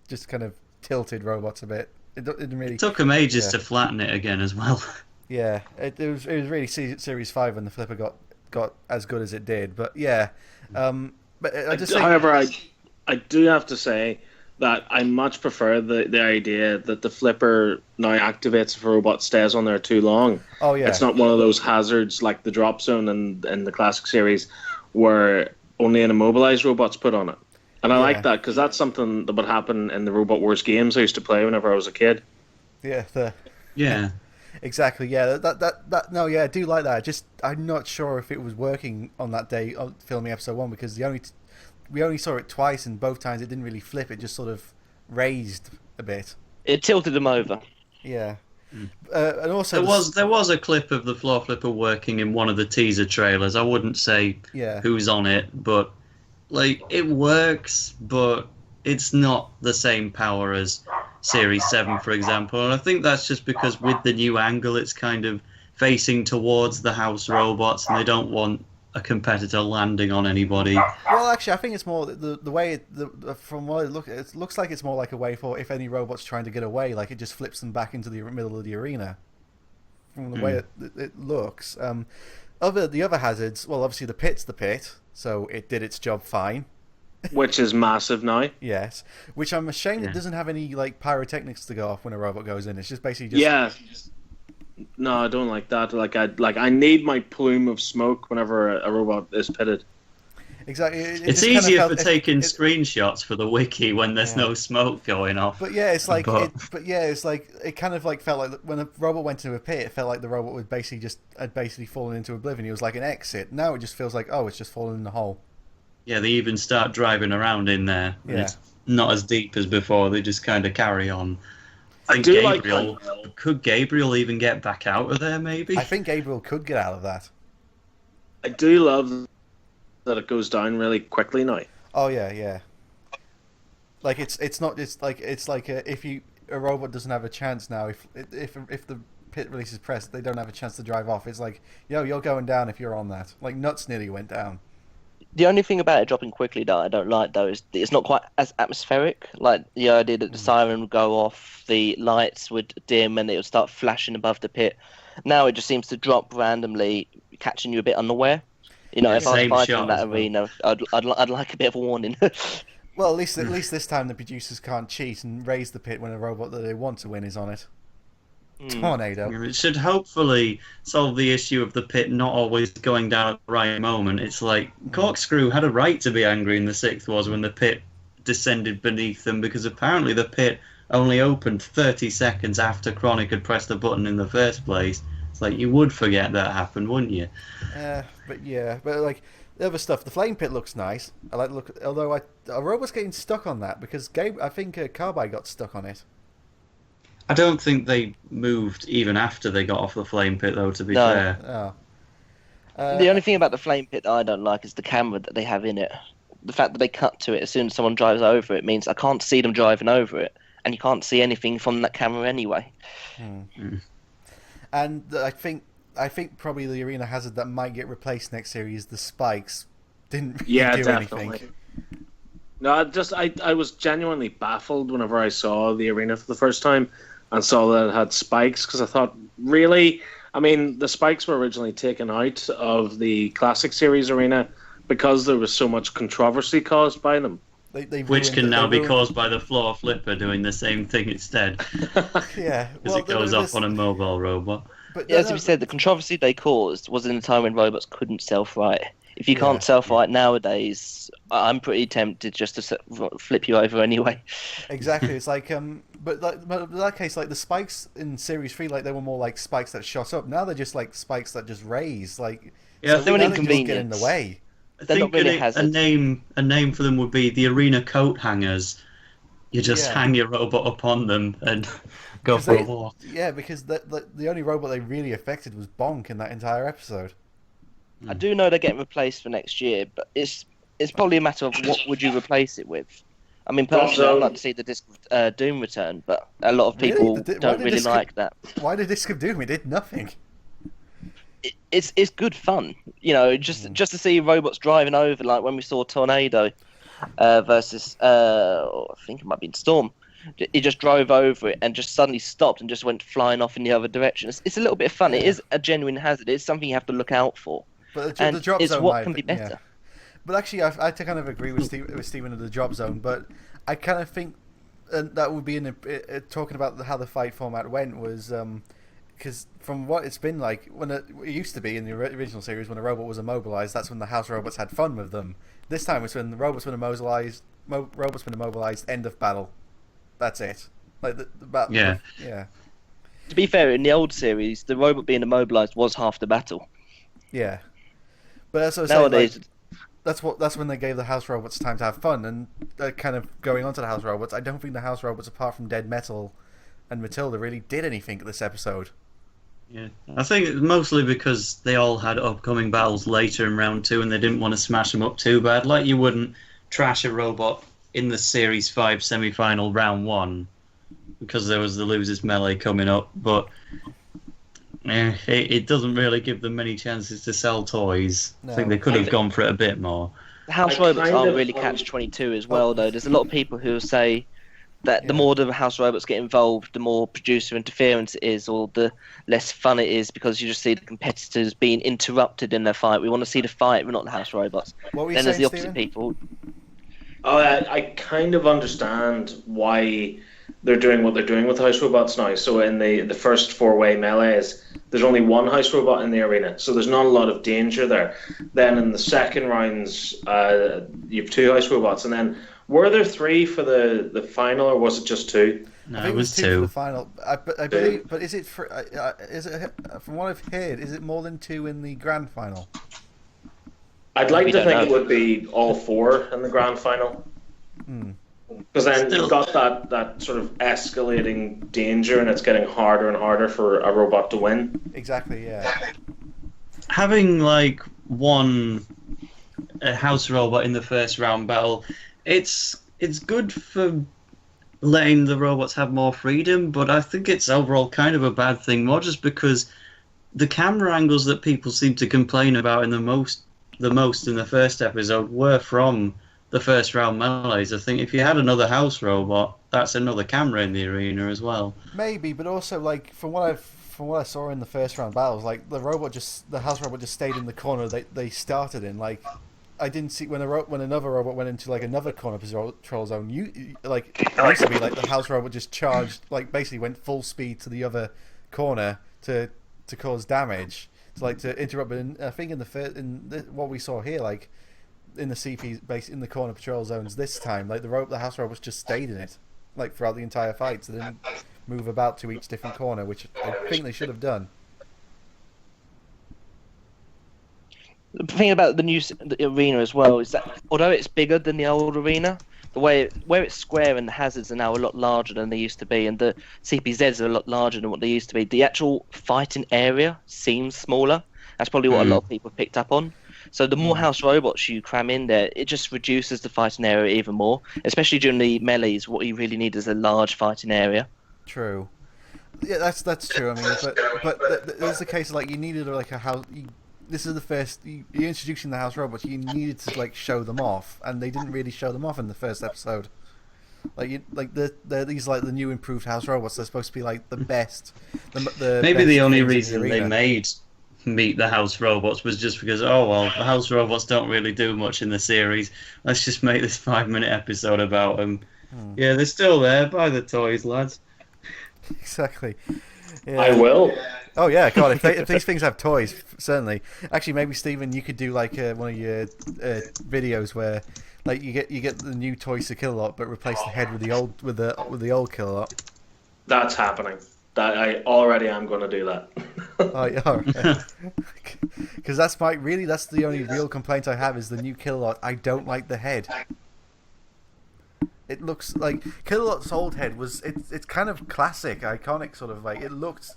just kind of tilted robots a bit. It didn't really. It took them ages to flatten it again as well. Yeah, it was really Series 5 when the flipper got as good as it did. But yeah, but I just think... However, I do have to say that I much prefer the idea that the flipper now activates if a robot stays on there too long. Oh yeah, it's not one of those hazards like the drop zone in the classic series where only an immobilized robot's put on it. And I like that, because that's something that would happen in the Robot Wars games I used to play whenever I was a kid. Yeah, exactly. Yeah, I do like that. I'm not sure if it was working on that day of filming episode 1, because we only saw it twice, and both times it didn't really flip. It just sort of raised a bit. It tilted them over. Yeah. And also there was a clip of the floor flipper working in one of the teaser trailers. I wouldn't say who's on it, but it works, but it's not the same power as Series 7, for example. And I think that's just because with the new angle, it's kind of facing towards the house robots, and they don't want a competitor landing on anybody. Well, actually, I think it's more the way from what it looks like it's more like a way for if any robot's trying to get away, it just flips them back into the middle of the arena. from the way it looks. The other hazards, well, obviously the pit's the pit, so it did its job fine. Which is massive now. Yes, which I'm ashamed it doesn't have any like pyrotechnics to go off when a robot goes in. It's just basically just No, I don't like that. I need my plume of smoke whenever a robot is pitted. Exactly. It's easier for taking screenshots for the wiki when there's no smoke going off. But yeah, it's like it kind of like felt like when a robot went into a pit, it felt like the robot had basically fallen into oblivion. It was like an exit. Now it just feels like it's just fallen in the hole. Yeah, they even start driving around in there. Yeah. It's not as deep as before. They just kind of carry on. Could Gabriel even get back out of there, maybe? I think Gabriel could get out of that. I do love that it goes down really quickly now. Oh, yeah. Like, it's like if a robot doesn't have a chance now, if the pit release is pressed, they don't have a chance to drive off. It's like, you're going down if you're on that. Like, Nuts nearly went down. The only thing about it dropping quickly that I don't like, though, is it's not quite as atmospheric. Like, the idea that the siren would go off, the lights would dim, and it would start flashing above the pit. Now it just seems to drop randomly, catching you a bit unaware. If I was fighting in that arena, I'd like a bit of a warning. Well, at least this time the producers can't cheat and raise the pit when a robot that they want to win is on it. Tornado. It should hopefully solve the issue of the pit not always going down at the right moment. It's like Corkscrew had a right to be angry in the Sixth Wars when the pit descended beneath them, because apparently the pit only opened 30 seconds after Chronic had pressed the button in the first place. It's like, you would forget that happened, wouldn't you? But like the other stuff, the flame pit looks nice. I like the look, although a robot's getting stuck on that because I think Carbide got stuck on it. I don't think they moved even after they got off the flame pit, though, to be fair. Oh. The only thing about the flame pit that I don't like is the camera that they have in it. The fact that they cut to it as soon as someone drives over it means I can't see them driving over it, and you can't see anything from that camera anyway. And I think probably the arena hazard that might get replaced next series, the spikes, didn't really do anything. No, I was genuinely baffled whenever I saw the arena for the first time and saw that it had spikes, because I thought, really? I mean, the spikes were originally taken out of the Classic Series arena because there was so much controversy caused by them. Which can now be caused by the floor flipper doing the same thing instead. Yeah. Because it goes off on a mobile robot. But as we said, the controversy they caused was in a time when robots couldn't self-right. If you can't self-right nowadays, I'm pretty tempted just to flip you over anyway. Exactly. It's like, but in that case, like the spikes in Series 3, like they were more like spikes that shot up. Now they're just like spikes that just raise. Like, so they're an inconvenience. Get in the way. I think a name for them would be the arena coat hangers. You just hang your robot up on them and go for a walk. Yeah, because the only robot they really affected was Bonk in that entire episode. I do know they're getting replaced for next year, but it's probably a matter of what would you replace it with. I mean, personally, I'd like to see the Disc of Doom return, but a lot of people don't really like that. Why did Disc of Doom? It did nothing. It's good fun, just to see robots driving over, like when we saw Tornado versus I think it might be Storm. He just drove over it and just suddenly stopped and just went flying off in the other direction. It's a little bit of fun. It is a genuine hazard. It's something you have to look out for. But the drop zone what can be better. Yeah. But actually, I kind of agree with Stephen of the drop zone. But I kind of think that would be talking about how the fight format went was because from what it's been like when it used to be in the original series when a robot was immobilized, that's when the house robots had fun with them. This time it's when the robots were immobilized. End of battle. That's it. Like the battle. Yeah. Yeah. To be fair, in the old series, the robot being immobilized was half the battle. Yeah. But that's what nowadays, that's when they gave the house robots time to have fun, and kind of going on to the house robots. I don't think the house robots, apart from Dead Metal and Matilda, really did anything this episode. Yeah, I think it's mostly because they all had upcoming battles later in round 2, and they didn't want to smash them up too bad. Like you wouldn't trash a robot in the Series 5 semi-final round 1 because there was the losers melee coming up, but it doesn't really give them many chances to sell toys. No. I think they could have gone for it a bit more. The house robots aren't really catch-22 as well, though. There's a lot of people who say that the more the house robots get involved, the more producer interference it is, or the less fun it is, because you just see the competitors being interrupted in their fight. We want to see the fight, but not the house robots. What were you then saying, there's the opposite Stephen? people. Oh, I kind of understand why they're doing what they're doing with house robots now. So in the first four-way melees, there's only one house robot in the arena, so there's not a lot of danger there. Then in the second rounds, you have two house robots, and then were there three for the final, or was it just two? No, I think it was two two for the final. I believe, but is it from what I've heard? Is it more than two in the grand final? I'd like to think it would be all four in the grand final. Because then you've got that sort of escalating danger, and it's getting harder and harder for a robot to win. Exactly, yeah. Having like one house robot in the first round battle, it's good for letting the robots have more freedom, but I think it's overall kind of a bad thing, more just because the camera angles that people seem to complain about in the most in the first episode were from the first round melees. I think if you had another house robot, that's another camera in the arena as well. Maybe, but also like from what I saw in the first round battles, like the house robot just stayed in the corner they started in. Like I didn't see when another robot went into like another corner patrol zone. It used to be like the house robot just charged, like basically went full speed to the other corner to cause damage. To interrupt, but I think what we saw here, like in the CP base in the corner patrol zones this time, like the house robots just stayed in it, like throughout the entire fight, so they didn't move about to each different corner, which I think they should have done. The thing about the arena as well is that although it's bigger than the old arena, where it's square and the hazards are now a lot larger than they used to be, and the CPZs are a lot larger than what they used to be, the actual fighting area seems smaller. That's probably what a lot of people picked up on. So the more house robots you cram in there, it just reduces the fighting area even more, especially during the melees. What you really need is a large fighting area. True. Yeah, that's true. I mean, but there's the case of, like, you needed like a house. This is the first you're introducing the house robots. You needed to like show them off, and they didn't really show them off in the first episode. They're these like the new improved house robots. They're supposed to be like the best. Maybe the only reason they made Meet the House Robots was just because the house robots don't really do much in the series. Let's just make this 5-minute episode about them. Yeah, they're still there. Buy the toys, lads. Exactly. Yeah. I will. Oh yeah, God! If these things have toys, certainly. Actually, maybe Stephen, you could do like one of your videos where, like, you get the new toys to Kilolot, but replace the head with the old Kilolot. That's happening. That I already am going to do that. Oh yeah, because that's the only real complaint I have is the new Kilolot. I don't like the head. It looks like Kilolot's old head was it's kind of classic, iconic sort of like it looked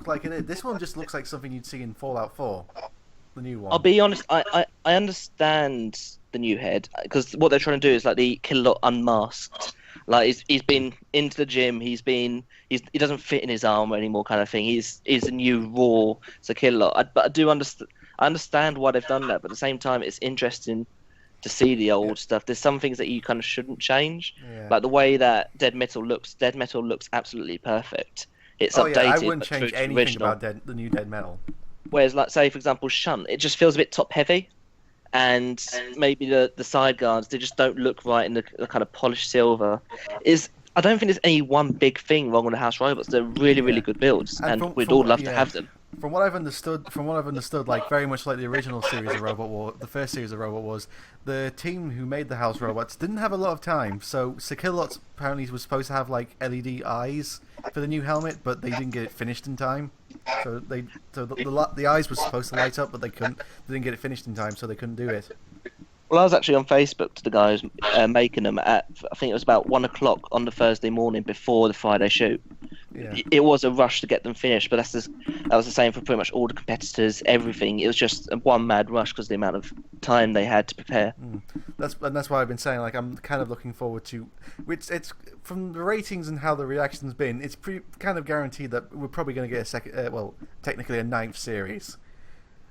like it. This one just looks like something you'd see in Fallout 4, the new one. I'll be honest, I understand the new head because what they're trying to do is like the Kilolot unmasked. Like he's been into the gym, he doesn't fit in his armor anymore, kind of thing. He's a new raw Kilolot. But I understand why they've done that, but at the same time, it's interesting to see the old stuff. There's some things that you kind of shouldn't change, like the way that Dead Metal looks. Dead Metal looks absolutely perfect. It's updated. Yeah, I wouldn't change anything about the new Dead Metal. Whereas, like, say for example, Shunt, it just feels a bit top heavy, and maybe the side guards, they just don't look right in the kind of polished silver. I don't think there's any one big thing wrong with the house robots. They're really, really good builds, and we'd all love to have them. From what I've understood, like very much like the original series of Robot War, the first series of Robot Wars, the team who made the house robots didn't have a lot of time. So Kilolot apparently was supposed to have like LED eyes for the new helmet, but they didn't get it finished in time. So the eyes were supposed to light up, but they didn't get it finished in time, so they couldn't do it. Well, I was actually on Facebook to the guys making them at, I think it was about 1 o'clock on the Thursday morning before the Friday shoot. Yeah. It was a rush to get them finished, but that was the same for pretty much all the competitors, everything. It was just one mad rush because of the amount of time they had to prepare. That's why I've been saying, like, I'm kind of looking forward to. It's from the ratings and how the reaction's been. It's kind of guaranteed that we're probably going to get a second, technically a 9th series.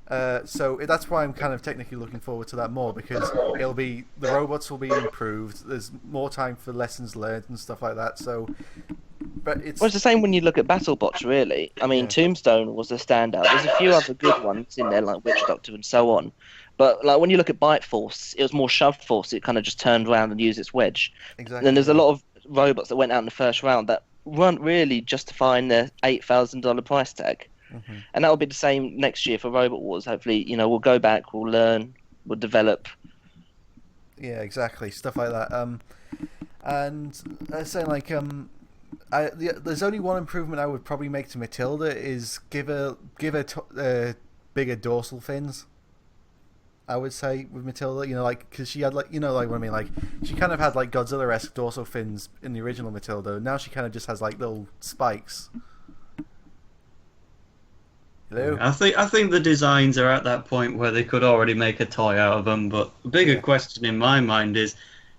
So that's why I'm kind of technically looking forward to that more, because the robots will be improved. There's more time for lessons learned and stuff like that. So, but it's the same when you look at BattleBots. Really, I mean, Tombstone was a standout. There's a few other good ones in there, like Witch Doctor and so on. But like when you look at Bite Force, it was more Shove Force. It kind of just turned around and used its wedge. Exactly. And then there's a lot of robots that went out in the first round that weren't really justifying their $8,000 price tag. Mm-hmm. And that will be the same next year for Robot Wars. Hopefully, we'll go back, we'll learn, we'll develop. Yeah, exactly, stuff like that. And saying like, there's only one improvement I would probably make to Matilda is give her bigger dorsal fins. I would say with Matilda, because she had like what I mean, like she kind of had like Godzilla-esque dorsal fins in the original Matilda. Now she kind of just has like little spikes. Hello? I think the designs are at that point where they could already make a toy out of them. But the bigger question in my mind is,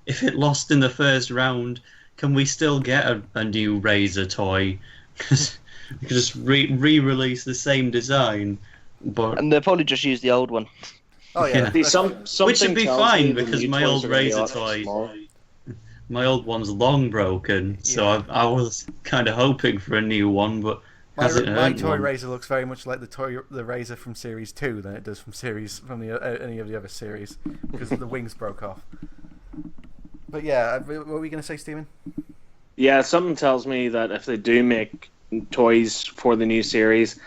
if it lost in the first round, can we still get a new Razor toy? Because we could just re-release the same design, and they'll probably just use the old one. Oh yeah, which would be fine because my old Razor toy, my old one's long broken. So I was kind of hoping for a new one, but. My toy Razor looks very much like the Razor from Series 2 than it does from any of the other series, because the wings broke off. But yeah, what were we going to say, Stephen? Yeah, something tells me that if they do make toys for the new series,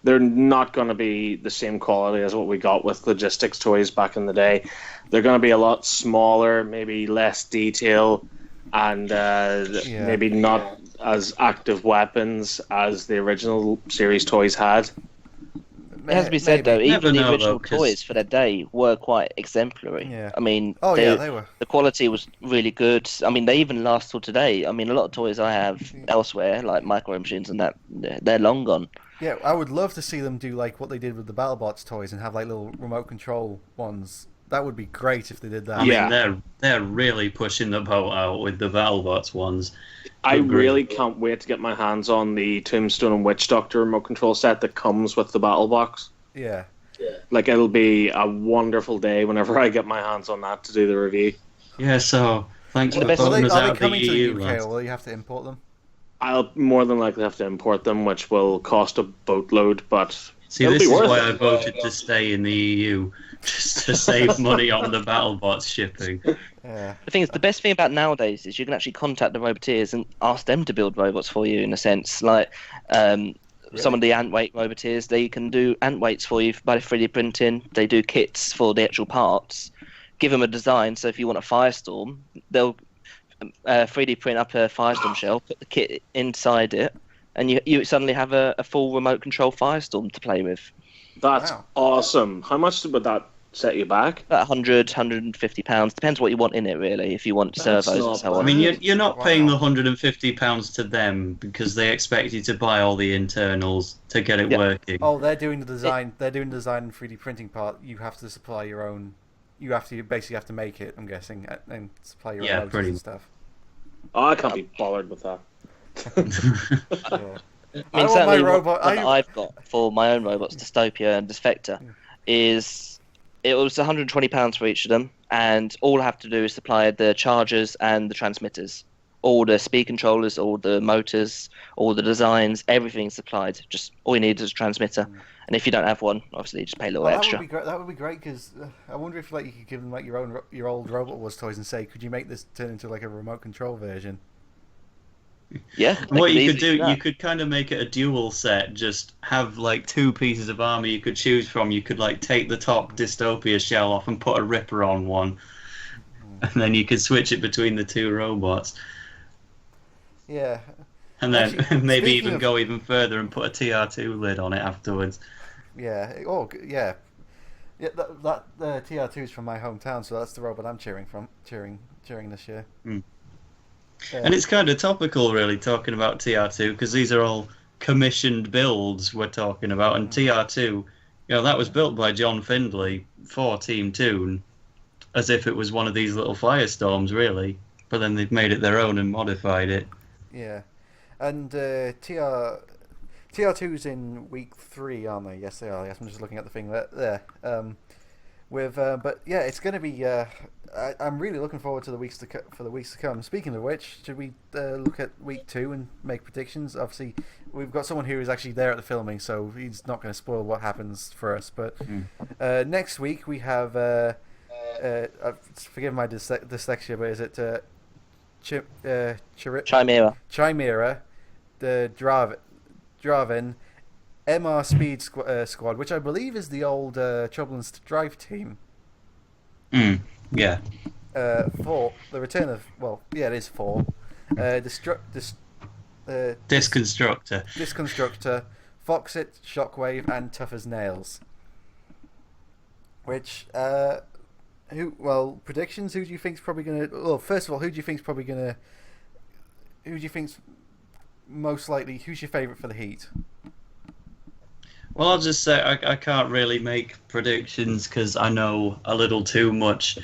they're not going to be the same quality as what we got with Logistics toys back in the day. They're going to be a lot smaller, maybe less detail, and maybe not as active weapons as the original series toys had. It has to be said, though, even the original toys for their day were quite exemplary. Yeah. I mean, they were. The quality was really good. I mean, they even last till today. I mean, a lot of toys I have elsewhere, like Micro Machines and that, they're long gone. Yeah, I would love to see them do like what they did with the BattleBots toys and have like little remote control ones. That would be great if they did that. I mean, they're really pushing the boat out with the BattleBots ones. I really can't wait to get my hands on the Tombstone and Witch Doctor remote control set that comes with the Battle Box. Yeah. Like, it'll be a wonderful day whenever I get my hands on that to do the review. Yeah, so thanks for putting us out of the EU. To the UK, or will you have to import them? I'll more than likely have to import them, which will cost a boatload, but see, this is why I voted to stay in the EU, just to save money on the BattleBots shipping. Yeah. The thing is, the best thing about nowadays is you can actually contact the Roboteers and ask them to build robots for you, in a sense. Like some of the Antweight Roboteers, they can do Antweights for you by 3D printing. They do kits for the actual parts. Give them a design, so if you want a Firestorm, they'll 3D print up a Firestorm shell, put the kit inside it, and you suddenly have a full remote control Firestorm to play with. That's awesome. How much would that set you back? About £150. Depends what you want in it, really, if you want servos and so on. I mean, you're not paying the £150 to them because they expect you to buy all the internals to get it working. Oh, they're doing the design. They're doing the design and 3D printing part. You have to supply your own. You basically have to make it, I'm guessing, and supply your own motors and stuff. Oh, I can't be bothered with that. I mean, certainly what I've got for my own robots, Dystopia and Dyspector, is it was £120 for each of them, and all I have to do is supply the chargers and the transmitters. All the speed controllers, all the motors, all the designs, everything's supplied. Just all you need is a transmitter. And if you don't have one, obviously, just pay a little extra. That would be great, because I wonder if you could give them like your old Robot Wars toys and say, could you make this turn into like a remote control version? Yeah. What you could do, you could kind of make it a dual set. Just have like two pieces of armor you could choose from. You could like take the top Dystopia shell off and put a Ripper on one, and then you could switch it between the two robots. Yeah. And then maybe even go even further and put a TR2 lid on it afterwards. Yeah. Oh, yeah. Yeah. That TR2 is from my hometown, so that's the robot I'm cheering this year. Mm. Yeah. And it's kind of topical, really, talking about TR2, because these are all commissioned builds we're talking about. And TR2, that was built by John Findlay for Team Toon, as if it was one of these little Firestorms, really. But then they've made it their own and modified it. Yeah. And TR2 TR2's in week 3, aren't they? Yes, they are. Yes, I'm just looking at the thing there. But yeah, it's going to be. I'm really looking forward to the weeks to come. Speaking of which, should we look at week 2 and make predictions? Obviously, we've got someone who is actually there at the filming, so he's not going to spoil what happens for us. But next week we have. Forgive my dyslexia, but is it Chimera, the Draven, MR Speed Squad, which I believe is the old Trouble and Strife team. Yeah. 4. The return of it is 4. Disconstructor, Foxit, Shockwave, and Tough as Nails. Which predictions? Who do you think's probably gonna? Well, first of all, who do you think's most likely? Who's your favourite for the Heat? Well, I'll just say I can't really make predictions because I know a little too much,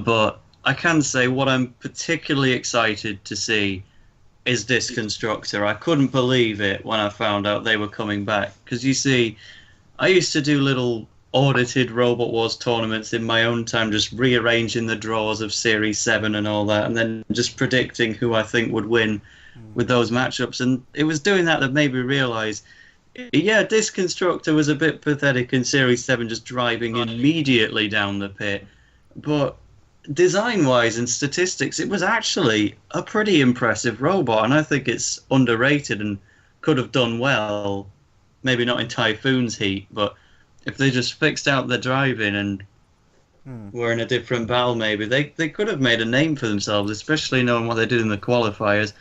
but I can say what I'm particularly excited to see is Disconstructor. I couldn't believe it when I found out they were coming back, because you see, I used to do little audited Robot Wars tournaments in my own time, just rearranging the draws of Series 7 and all that, and then just predicting who I think would win with those matchups. And it was doing that made me realise, yeah, Disconstructor was a bit pathetic in Series 7, just driving immediately down the pit. But design-wise and statistics, it was actually a pretty impressive robot, and I think it's underrated and could have done well. Maybe not in Typhoon's Heat, but if they just fixed out their driving and were in a different battle, maybe they could have made a name for themselves, especially knowing what they did in the qualifiers.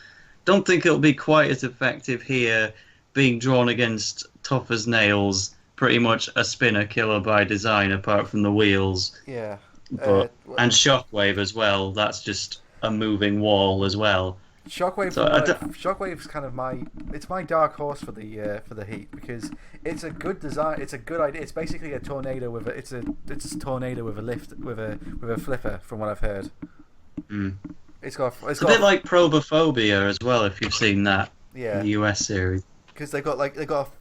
Don't think it'll be quite as effective here, being drawn against Tough as Nails, pretty much a spinner killer by design, apart from the wheels. Yeah. And Shockwave as well. That's just a moving wall as well. Shockwave's kind of my dark horse for the Heat, because it's a good design. It's a good idea. It's basically a tornado with it's a tornado with a lift with a flipper, from what I've heard. It's a bit like Probophobia as well, if you've seen that. Yeah. In the US series. Because they got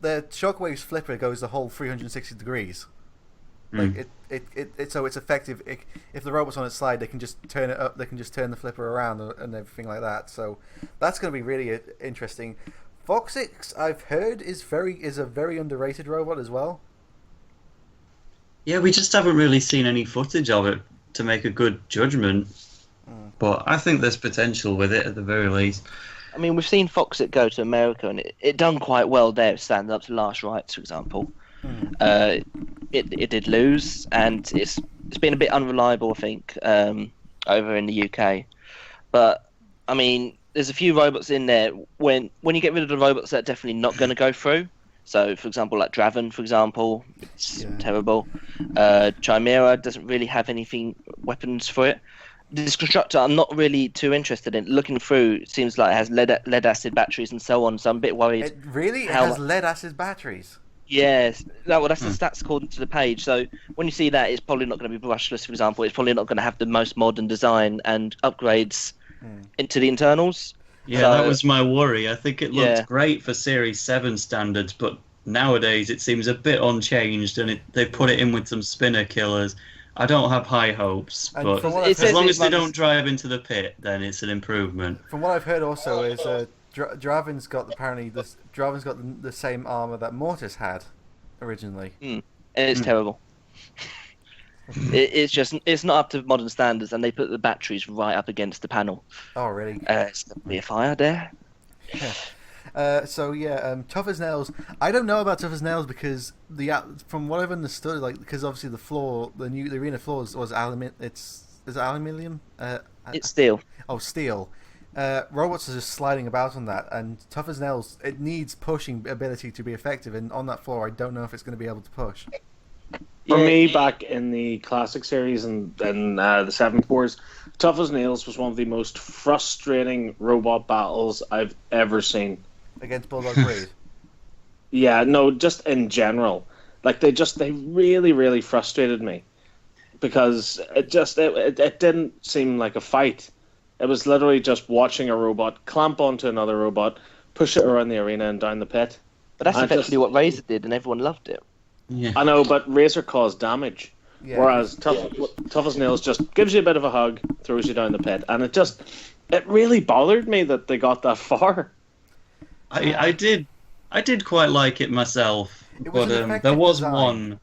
their Shockwave's flipper goes the whole 360 degrees. Like so it's effective. If the robot's on its slide, they can just turn it up. They can just turn the flipper around and everything like that. So that's going to be really interesting. Foxix, I've heard, is a very underrated robot as well. Yeah, we just haven't really seen any footage of it to make a good judgment. But I think there's potential with it at the very least. I mean, we've seen Foxit go to America, and it done quite well there, standing up to Last Rites, for example. It did lose, and it's been a bit unreliable, I think, over in the UK. But I mean, there's a few robots in there. When you get rid of the robots that are definitely not going to go through. So, for example, like Draven, for example, it's terrible. Chimera doesn't really have weapons for it. This constructor, I'm not really too interested in. Looking through, it seems like it has lead acid batteries and so on. So I'm a bit worried. It has lead acid batteries. Yes, that's the stats according to the page. So when you see that, it's probably not going to be brushless, for example. It's probably not going to have the most modern design and upgrades into the internals. Yeah, so, that was my worry. I think it looked great for Series 7 standards, but nowadays it seems a bit unchanged, and they've put it in with some spinner killers. I don't have high hopes, but as long as they don't drive into the pit, then it's an improvement. From what I've heard also is Draven's got the same armor that Mortis had originally. And it's terrible. It's not up to modern standards, and they put the batteries right up against the panel. Oh, really? It's going to be a fire there. Yeah. Tough as Nails. I don't know about Tough as Nails because from what I've understood, because obviously the arena floor was aluminium. Is it aluminium? It's steel. Oh, steel. Robots are just sliding about on that, and Tough as Nails, it needs pushing ability to be effective, and on that floor I don't know if it's going to be able to push. For me, back in the Classic Series and the 7-4s, Tough as Nails was one of the most frustrating robot battles I've ever seen. Against Bulldog Breed? Yeah, no, just in general. They really, really frustrated me. Because it didn't seem like a fight. It was literally just watching a robot clamp onto another robot, push it around the arena and down the pit. But that's effectively what Razor did, and everyone loved it. Yeah. I know, but Razor caused damage. Yeah. Whereas Tough as Nails just gives you a bit of a hug, throws you down the pit, and it really bothered me that they got that far. I did quite like it myself, but there was one.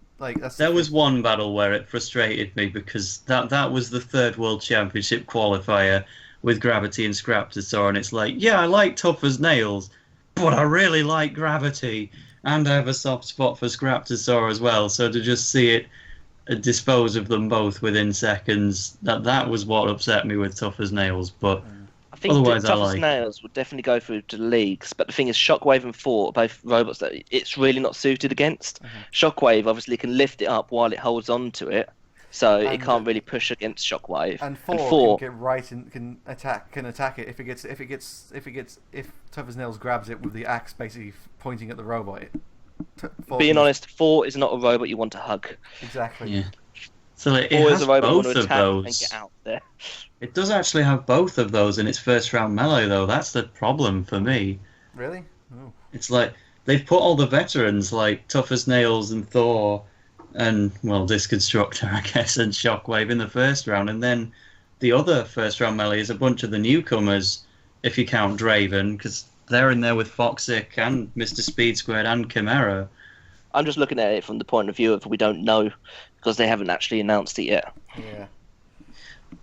There was one battle where it frustrated me because that was the third World Championship qualifier with Gravity and Scraptosaur, and it's like, yeah, I like Tough as Nails, but I really like Gravity, and I have a soft spot for Scraptosaur as well. So to just see it dispose of them both within seconds, that was what upset me with Tough as Nails. But I think Tough as Nails would definitely go through to the leagues. But the thing is, Shockwave and Thor are both robots that it's really not suited against. Shockwave obviously can lift it up while it holds on to it, so it can't really push against Shockwave. And Thor can get right and can attack it if Tough as Nails grabs it with the axe basically pointing at the robot. Being honest, Thor is not a robot you want to hug. Exactly. Yeah. So it has both of those. And get out there. It does actually have both of those in its first round melee, though. That's the problem for me. Really? Oh. It's like they've put all the veterans like Tough as Nails and Thor and, well, Disconstructor, I guess, and Shockwave in the first round, and then the other first round melee is a bunch of the newcomers, if you count Draven, because they're in there with Foxic and Mr. Speed Squared and Chimera. I'm just looking at it from the point of view of we don't know because they haven't actually announced it yet. Yeah.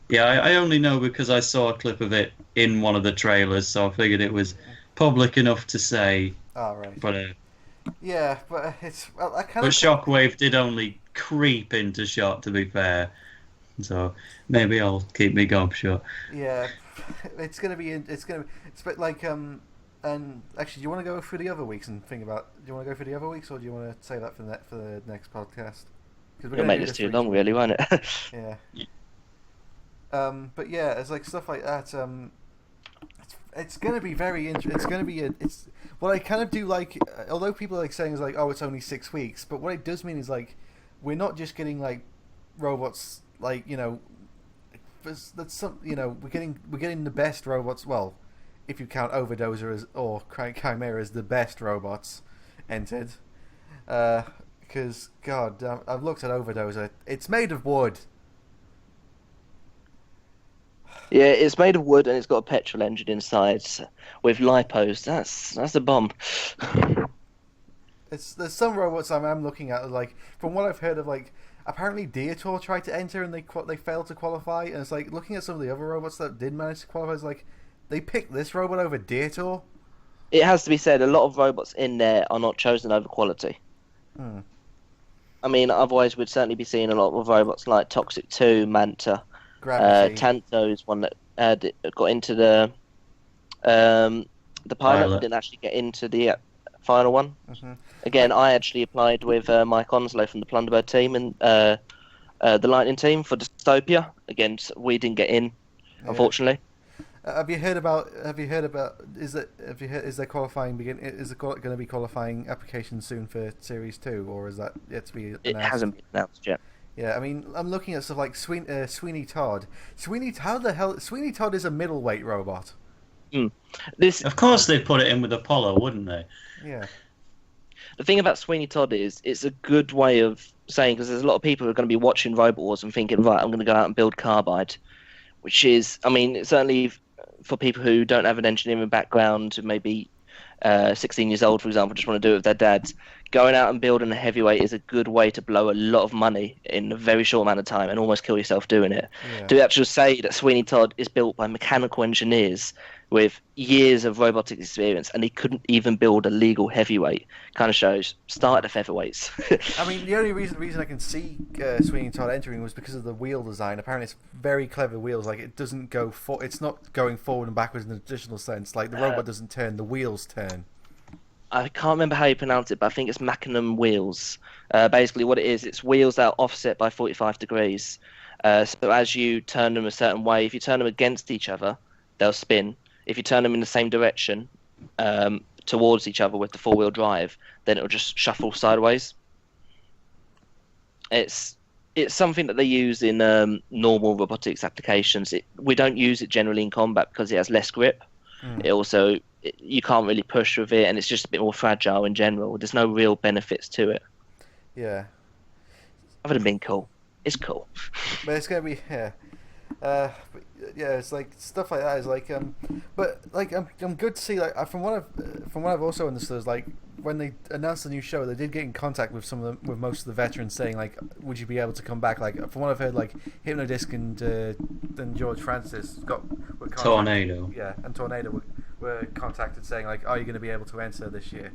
Yeah, I only know because I saw a clip of it in one of the trailers, so I figured it was public enough to say. Oh, right. But yeah, but it's I kind But Shockwave did only creep into shot, to be fair. So maybe I'll keep me gob shut. Yeah, it's like And actually, do you want to go through the other weeks and think about? Do you want to go through the other weeks, or do you want to save that for the next podcast? It'll make this too long, really, won't it? Yeah. But yeah, it's like stuff like that. It's going to be very interesting. It's going to be it's what I kind of do like. Although people are like saying is like, oh, it's only 6 weeks, but what it does mean is like, we're not just getting like robots like that's some we're getting the best robots. Well, if you count Overdozer or Chimera as the best robots entered. Because, God, I've looked at Overdozer. It's made of wood. Yeah, it's made of wood and it's got a petrol engine inside with lipos. That's a bomb. There's some robots I'm looking at, like, from what I've heard of, like, apparently Deator tried to enter and they failed to qualify. And it's like, looking at some of the other robots that did manage to qualify, it's like, they picked this robot over Deator? It has to be said, a lot of robots in there are not chosen over quality. I mean, otherwise we'd certainly be seeing a lot of robots like Toxic 2, Manta. Tanto is one that got into the pilot, but didn't actually get into the final one. Again, I actually applied with Mike Onslow from the Plunderbird team and the Lightning team for Dystopia. Again, we didn't get in, unfortunately. Have you heard about? Is there qualifying begin? Is there going to be qualifying applications soon for Series 2, or is that yet to be announced? It hasn't been announced yet. Yeah, I mean, I'm looking at stuff like Sweeney Todd. How the hell? Sweeney Todd is a middleweight robot. Of course, they'd put it in with Apollo, wouldn't they? Yeah. The thing about Sweeney Todd is it's a good way of saying, because there's a lot of people who are going to be watching Robot Wars and thinking, right, I'm going to go out and build Carbide, which is, I mean, certainly for people who don't have an engineering background, who maybe 16 years old, for example, just want to do it with their dads, going out and building a heavyweight is a good way to blow a lot of money in a very short amount of time and almost kill yourself doing it. Yeah. To actually say that Sweeney Todd is built by mechanical engineers with years of robotics experience and he couldn't even build a legal heavyweight kind of shows start at featherweights. I mean, the only reason I can see Sweeney Todd entering was because of the wheel design. Apparently it's very clever wheels. Like, it doesn't go it's not going forward and backwards in a traditional sense. Like, the robot doesn't turn, the wheels turn. I can't remember how you pronounce it, but I think it's Machinum wheels. Basically what it is, it's wheels that are offset by 45 degrees. So as you turn them a certain way, if you turn them against each other, they'll spin. If you turn them in the same direction towards each other with the four-wheel drive, then it'll just shuffle sideways. It's something that they use in normal robotics applications. We don't use it generally in combat because it has less grip. It also you can't really push with it, and it's just a bit more fragile in general. There's no real benefits to it. Yeah. Other than being cool. It's cool. But it's gonna be it's like stuff like that is like but like I'm good to see, like from what I've also understood is like when they announced the new show, they did get in contact with most of the veterans saying like, would you be able to come back? Like from what I've heard, like Hypnodisc and George Francis were Tornado. Yeah, and Tornado were contacted saying like, are you going to be able to enter this year?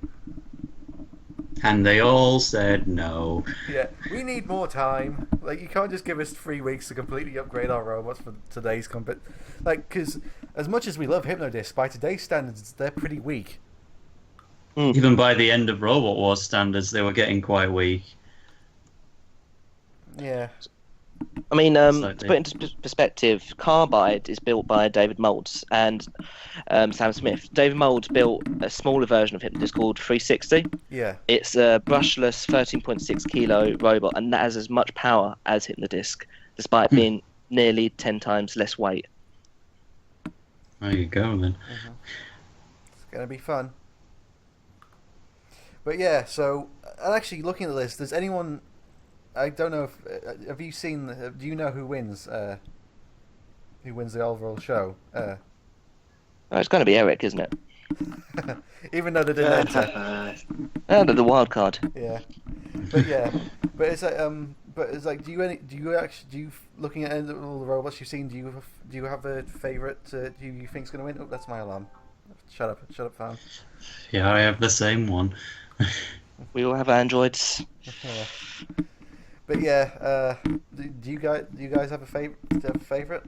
And they all said no. Yeah, we need more time. Like, you can't just give us 3 weeks to completely upgrade our robots for today's compet. Like, because as much as we love Hypnodisc, by today's standards, they're pretty weak. Even by the end of Robot Wars standards, they were getting quite weak. Yeah. I mean, to put it into perspective, Carbide is built by David Moulds and Sam Smith. David Moulds built a smaller version of Hypnodisc called 360. Yeah. It's a brushless 13.6 kilo robot, and that has as much power as Hypnodisc, despite being nearly 10 times less weight. There you go, then. Mm-hmm. It's going to be fun. But yeah, so, and actually looking at the list, does anyone... I don't know if... have you seen... do you know who wins the overall show? It's going to be Eric, isn't it? Even though they didn't enter. They're the wild card. Yeah. But it's like, do you looking at all the robots you've seen, do you have a favourite who you think's going to win? Oh, that's my alarm. Shut up, fam. Yeah, I have the same one. We all have androids. Yeah. But yeah, do you guys have a favorite?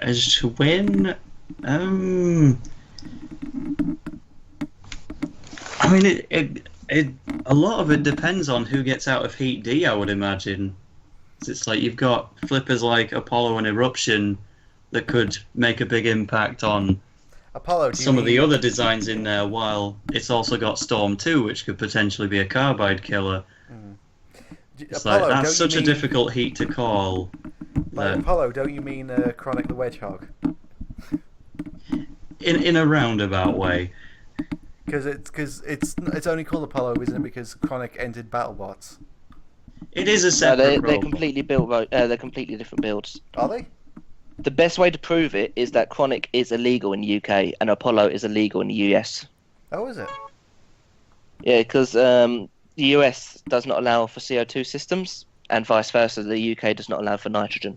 As to win, I mean, it a lot of it depends on who gets out of Heat D, I would imagine. It's like you've got flippers like Apollo and Eruption that could make a big impact on Apollo, some of the other designs in there, while it's also got Storm 2, which could potentially be a carbide killer. It's Apollo, like, that's such a difficult heat to call. By Apollo, don't you mean Chronic the Wedgehog? In a roundabout way. Because it's only called Apollo, isn't it? Because Chronic entered BattleBots. It is a separate they're completely built. They're completely different builds. Are they? The best way to prove it is that Chronic is illegal in the UK and Apollo is illegal in the US. Oh, is it? Yeah, because the US does not allow for CO2 systems, and vice versa. The UK does not allow for nitrogen.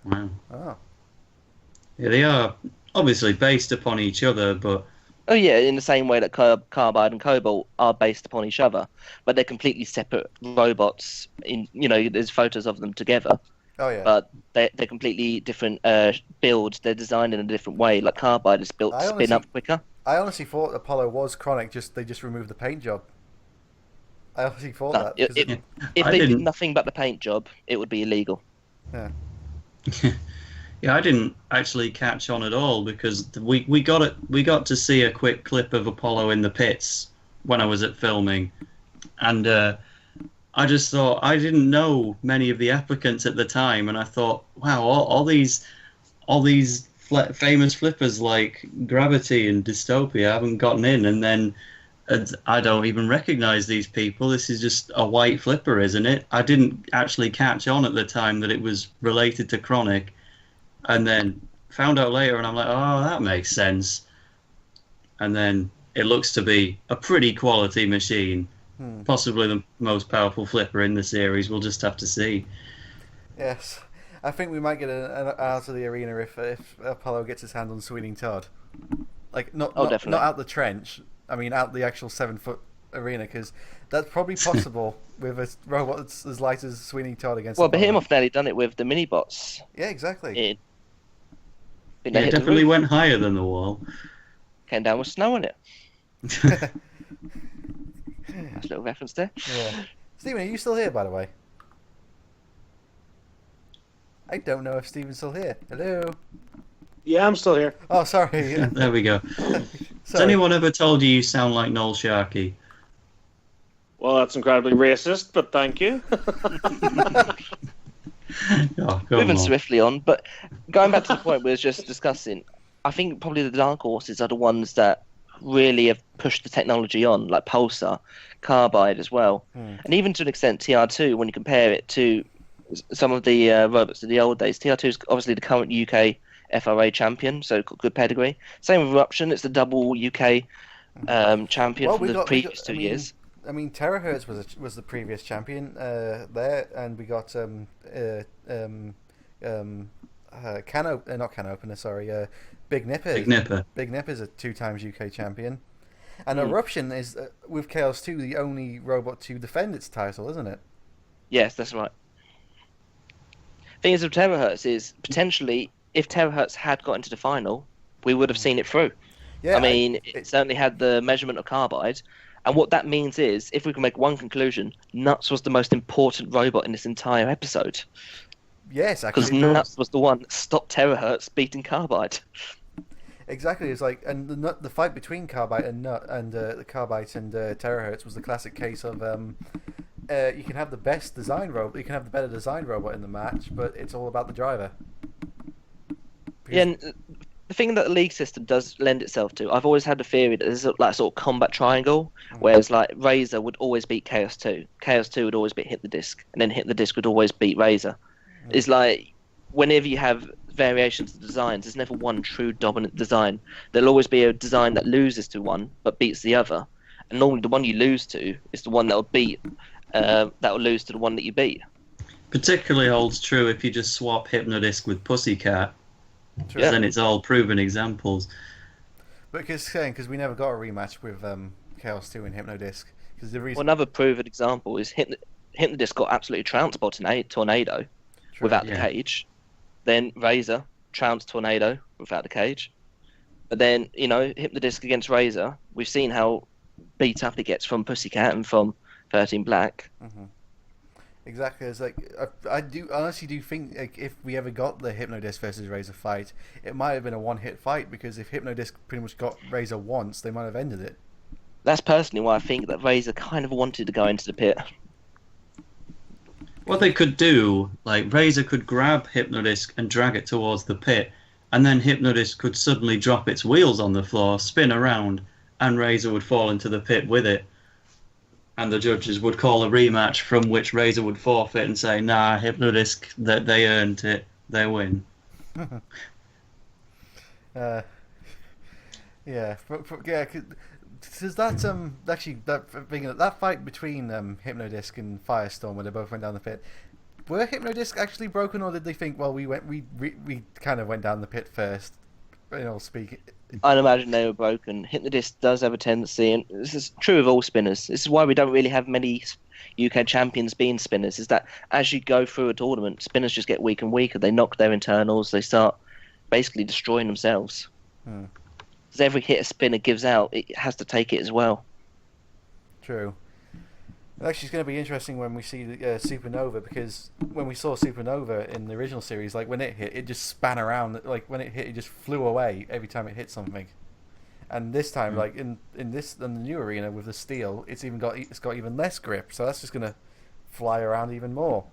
Wow. Oh. Yeah, they are obviously based upon each other, but... Oh yeah, in the same way that Carbide and Cobalt are based upon each other, but they're completely separate robots. There's photos of them together. Oh yeah. But they're completely different builds. They're designed in a different way. Like Carbide is built to spin up quicker. I honestly thought Apollo was Chronic. They just removed the paint job. I honestly thought that. If they did nothing but the paint job, it would be illegal. Yeah. Yeah, I didn't actually catch on at all because we got to see a quick clip of Apollo in the pits when I was at filming, and I just thought, I didn't know many of the applicants at the time, and I thought, wow, all these famous flippers like Gravity and Dystopia haven't gotten in, and then I don't even recognize these people. This is just a white flipper, isn't it? I didn't actually catch on at the time that it was related to Chronic, and then found out later, and I'm like, oh, that makes sense. And then it looks to be a pretty quality machine. Possibly the most powerful flipper in the series. We'll just have to see. Yes. I think we might get an out of the arena if Apollo gets his hand on Sweeney Todd. Like, not out the trench. I mean, out the actual 7-foot arena, because that's probably possible with a robot that's as light as Sweeney Todd against Apollo. Behemoth nearly done it with the mini-bots. Yeah, exactly. It definitely went higher than the wall. Came down with snow on it. Nice little reference there. Yeah. Stephen, are you still here, by the way? I don't know if Stephen's still here. Hello? Yeah, I'm still here. Oh, sorry. There we go. Has anyone ever told you sound like Noel Sharkey? Well, that's incredibly racist, but thank you. Moving swiftly on, but going back to the point we were just discussing, I think probably the dark horses are the ones that really have pushed the technology on, like Pulsar, Carbide as well, and even to an extent TR2. When you compare it to some of the robots of the old days, TR2 is obviously the current UK FRA champion, so good pedigree. Same with Eruption; it's the double UK champion from the previous 2 years. I mean, Terahertz was the previous champion there, and we got Big Nipper. Big Nipper is a 2 times UK champion. And Eruption is, with Chaos 2, the only robot to defend its title, isn't it? Yes, that's right. Thing is with Terahertz is, potentially, if Terahertz had got into the final, we would have seen it through. Yeah, I mean, it certainly had the measurement of Carbide. And what that means is, if we can make one conclusion, Nuts was the most important robot in this entire episode. Yes, actually. Because Nuts was the one that stopped Terahertz beating Carbide. Exactly, it's like, and the fight between Carbide and Carbide and Terahertz was the classic case of you can have the best design robot, you can have the better design robot in the match, but it's all about the driver. Yeah, and the thing that the league system does lend itself to, I've always had the theory that there's like sort of combat triangle, whereas like Razor would always beat Chaos 2, Chaos 2 would always beat Hit the Disc, and then Hit the Disc would always beat Razor. It's like, whenever you have variations of designs, there's never one true dominant design. There'll always be a design that loses to one but beats the other, and normally the one you lose to is the one that'll lose to the one that you beat. Particularly holds true if you just swap Hypnodisc with Pussycat. Because then it's all proven examples. Because we never got a rematch with Chaos 2 and Hypnodisc. Another proven example is Hypnodisc got absolutely trounced by Tornado without the cage. Then Razor trounced Tornado without the cage. But then, Hypnodisc against Razor, we've seen how beat up it gets from Pussycat and from 13 Black. Mm-hmm. Exactly. It's like I honestly do think, like, if we ever got the Hypnodisc versus Razor fight, it might have been a one-hit fight, because if Hypnodisc pretty much got Razor once, they might have ended it. That's personally why I think that Razor kind of wanted to go into the pit. What they could do, like, Razor could grab Hypnodisc and drag it towards the pit, and then Hypnodisc could suddenly drop its wheels on the floor, spin around, and Razor would fall into the pit with it. And the judges would call a rematch, from which Razor would forfeit and say, nah, Hypnodisc, that they earned it, they win. Yeah, because that's actually that fight between Hypnodisc and Firestorm, where they both went down the pit. Were Hypnodisc actually broken, or did they think, well, we kind of went down the pit first? Speaking. I'd imagine they were broken. Hypnodisc does have a tendency, and this is true of all spinners. This is why we don't really have many UK champions being spinners, is that as you go through a tournament, spinners just get weaker and weaker. They knock their internals, they start basically destroying themselves. Because every hit a spinner gives out, it has to take it as well. True. Actually, it's going to be interesting when we see Supernova, because when we saw Supernova in the original series, like, when it hit, it just span around. Like, when it hit, it just flew away every time it hit something. And this time, like in the new arena with the steel, it's got even less grip. So that's just going to fly around even more.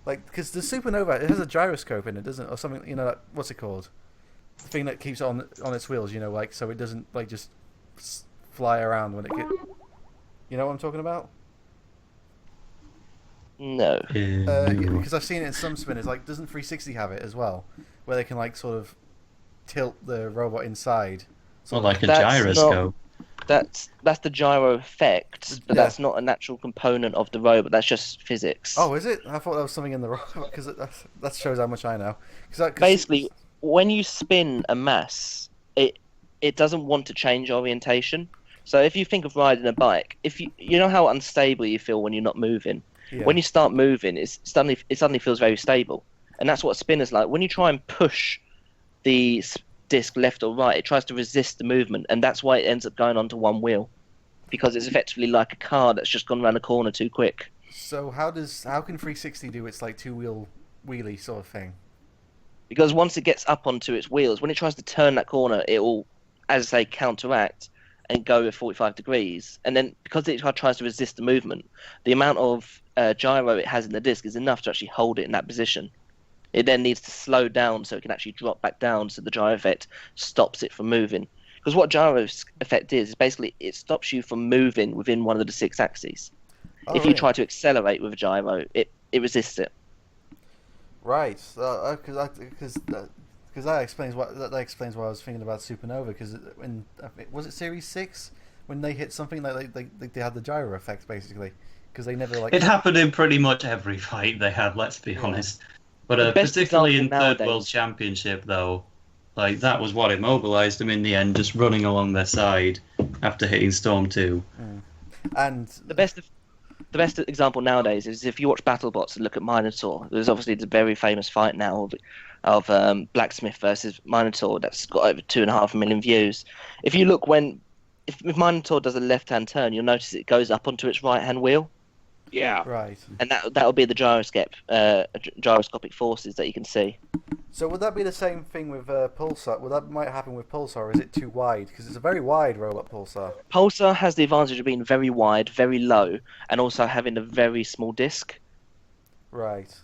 Like, because the Supernova, it has a gyroscope in it, doesn't it, or something? What's it called? The thing that keeps it on its wheels. Like, so it doesn't like just fly around when it gets. You know what I'm talking about? No. Because I've seen it in some spinners. Like, doesn't 360 have it as well, where they can like sort of tilt the robot inside? Well, like a gyroscope. That's the gyro effect, but that's not a natural component of the robot. That's just physics. Oh, is it? I thought that was something in the robot, because that shows how much I know. Basically, when you spin a mass, it doesn't want to change orientation. So if you think of riding a bike, if you know how unstable you feel when you're not moving. Yeah. When you start moving, it suddenly feels very stable, and that's what a spinner's like. When you try and push the disc left or right, it tries to resist the movement, and that's why it ends up going onto one wheel, because it's effectively like a car that's just gone around a corner too quick. So how can 360 do its like two-wheel wheelie sort of thing? Because once it gets up onto its wheels, when it tries to turn that corner, it will, as I say, counteract and go at 45 degrees. And then because it tries to resist the movement, the amount of gyro it has in the disc is enough to actually hold it in that position. It then needs to slow down so it can actually drop back down, so the gyro effect stops it from moving. Because what gyro effect is basically it stops you from moving within one of the 6 axes. If you try to accelerate with a gyro, it resists it. Right, because that explains why I was thinking about Supernova. Because was it Series 6 when they hit something like they had the gyro effect basically, because they never It happened in pretty much every fight they had. Let's be honest. But particularly in Third World Championship, though, like that was what immobilized them in the end, just running along their side after hitting Storm 2. And the best example nowadays is if you watch BattleBots and look at Minotaur. There's obviously the very famous fight now of Blacksmith versus Minotaur that's got over 2.5 million views. If you look if Minotaur does a left-hand turn, you'll notice it goes up onto its right-hand wheel. Yeah. Right. And that'll be the gyroscopic forces that you can see. So would that be the same thing with Pulsar? Well, that might happen with Pulsar, or is it too wide? Because it's a very wide robot, Pulsar. Pulsar has the advantage of being very wide, very low, and also having a very small disc. Right.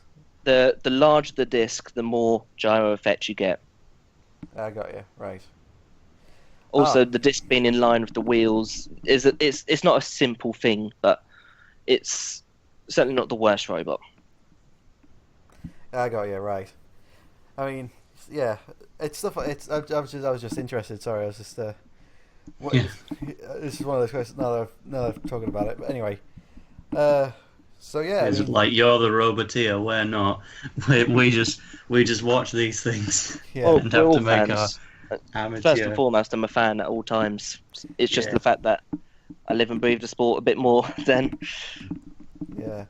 The larger the disc, the more gyro effect you get. I got you. Right. Also, the disc being in line with the wheels it's not a simple thing, but it's certainly not the worst robot. I got you. Right. I mean, yeah, it's stuff. I was just interested. Sorry, I was just. This is one of those questions. Now that I'm talking about it, but anyway. So yeah, it's like you're the roboteer. We're not. We just watch these things and have to make our amateur. First and foremost, I'm a fan at all times. It's just the fact that I live and breathe the sport a bit more than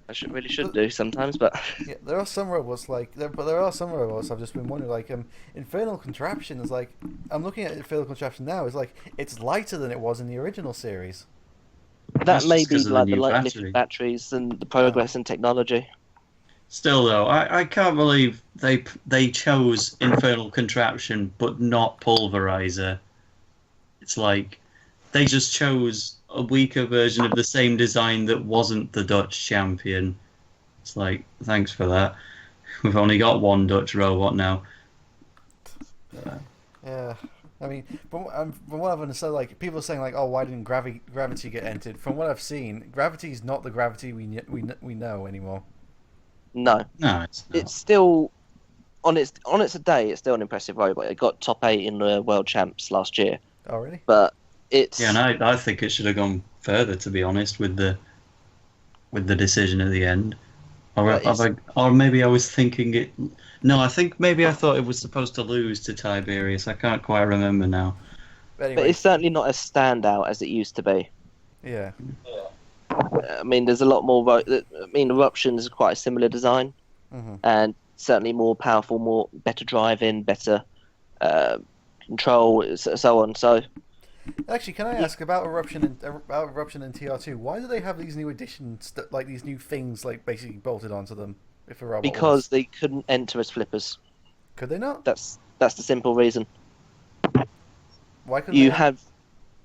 I should do sometimes. But yeah, there are some robots there are some robots I've just been wondering, like Infernal Contraption is like, I'm looking at Infernal Contraption now, it's lighter than it was in the original series. That may be like the light batteries and the progress in technology. Still though, I can't believe they chose Infernal Contraption but not Pulverizer. It's like they just chose a weaker version of the same design that wasn't the Dutch champion. It's like, thanks for that. We've only got one Dutch robot now. Yeah. I mean, from what I've understood, like people are saying, like, oh, why didn't Gravity get entered? From what I've seen, Gravity is not the Gravity we know anymore. No, it's not. It's still on its day. It's still an impressive robot. It got top 8 in the World Champs last year. Oh, really? But it's and I think it should have gone further, to be honest, with the decision at the end. Or maybe I was thinking it. No, I think maybe I thought it was supposed to lose to Tiberius. I can't quite remember now. But anyway, but it's certainly not as standout as it used to be. Yeah. I mean, there's a lot more. I mean, Eruption is quite a similar design, and certainly more powerful, better driving, better control, so on. So, actually, can I ask about Eruption and TR2? Why do they have these new additions, like these new things, like basically bolted onto them? If a robot because they couldn't enter as flippers. Could they not? That's the simple reason. Why couldn't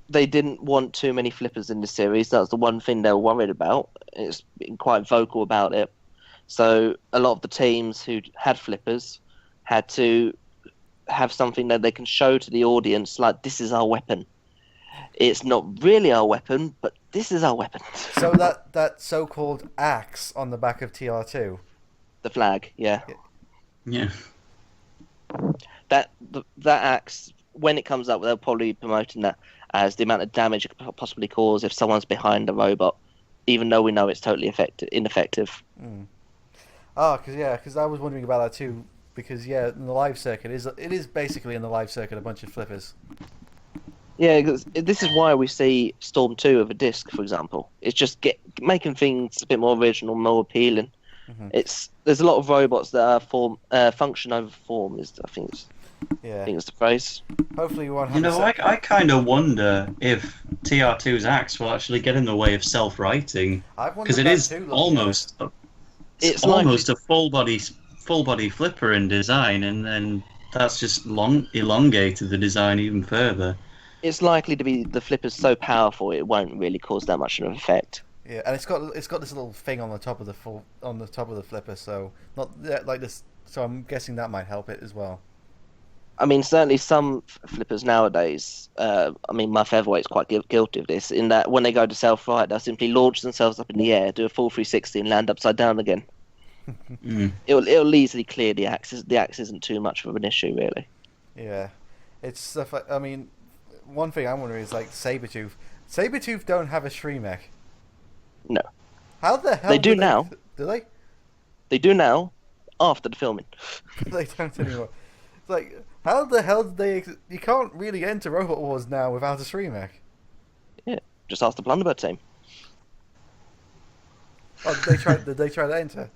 they didn't want too many flippers in the series. That's the one thing they were worried about. It's been quite vocal about it. So a lot of the teams who had flippers had to have something that they can show to the audience, like, this is our weapon. It's not really our weapon, but this is our weapon. So that so-called axe on the back of TR2? The flag, yeah. Yeah. That axe, when it comes up, they'll probably be promoting that as the amount of damage it could possibly cause if someone's behind the robot, even though we know it's totally ineffective. Oh, because I was wondering about that too. Because in the live circuit, it is basically in the live circuit a bunch of flippers. Yeah, because this is why we see Storm 2 of a disc, for example. It's just making things a bit more original, more appealing. There's a lot of robots that are function over form. I think it's the phrase. Hopefully, you won't have. You know, I kind of wonder if TR2's axe will actually get in the way of self-righting, because it is almost a full body flipper in design, and then that's just elongated the design even further. It's likely to be the flipper's so powerful it won't really cause that much of an effect. Yeah, and it's got this little thing on the top of the flipper, so not like this so I'm guessing that might help it as well. I mean, certainly some flippers nowadays, my featherweight's quite guilty of this, in that when they go to self-flight, they'll simply launch themselves up in the air, do a full 360 and land upside down again. It'll easily clear the axis. The axis isn't too much of an issue, really. Yeah. It's stuff like, I mean, one thing I'm wondering is, like, Sabretooth. Sabretooth don't have a Shreemekh. No. How the hell they do now? Do they? They do now, after the filming. They don't anymore. It's like, how the hell did they... You can't really enter Robot Wars now without a Shreemekh. Yeah, just ask the Plunderbird team. Oh, did they try to enter?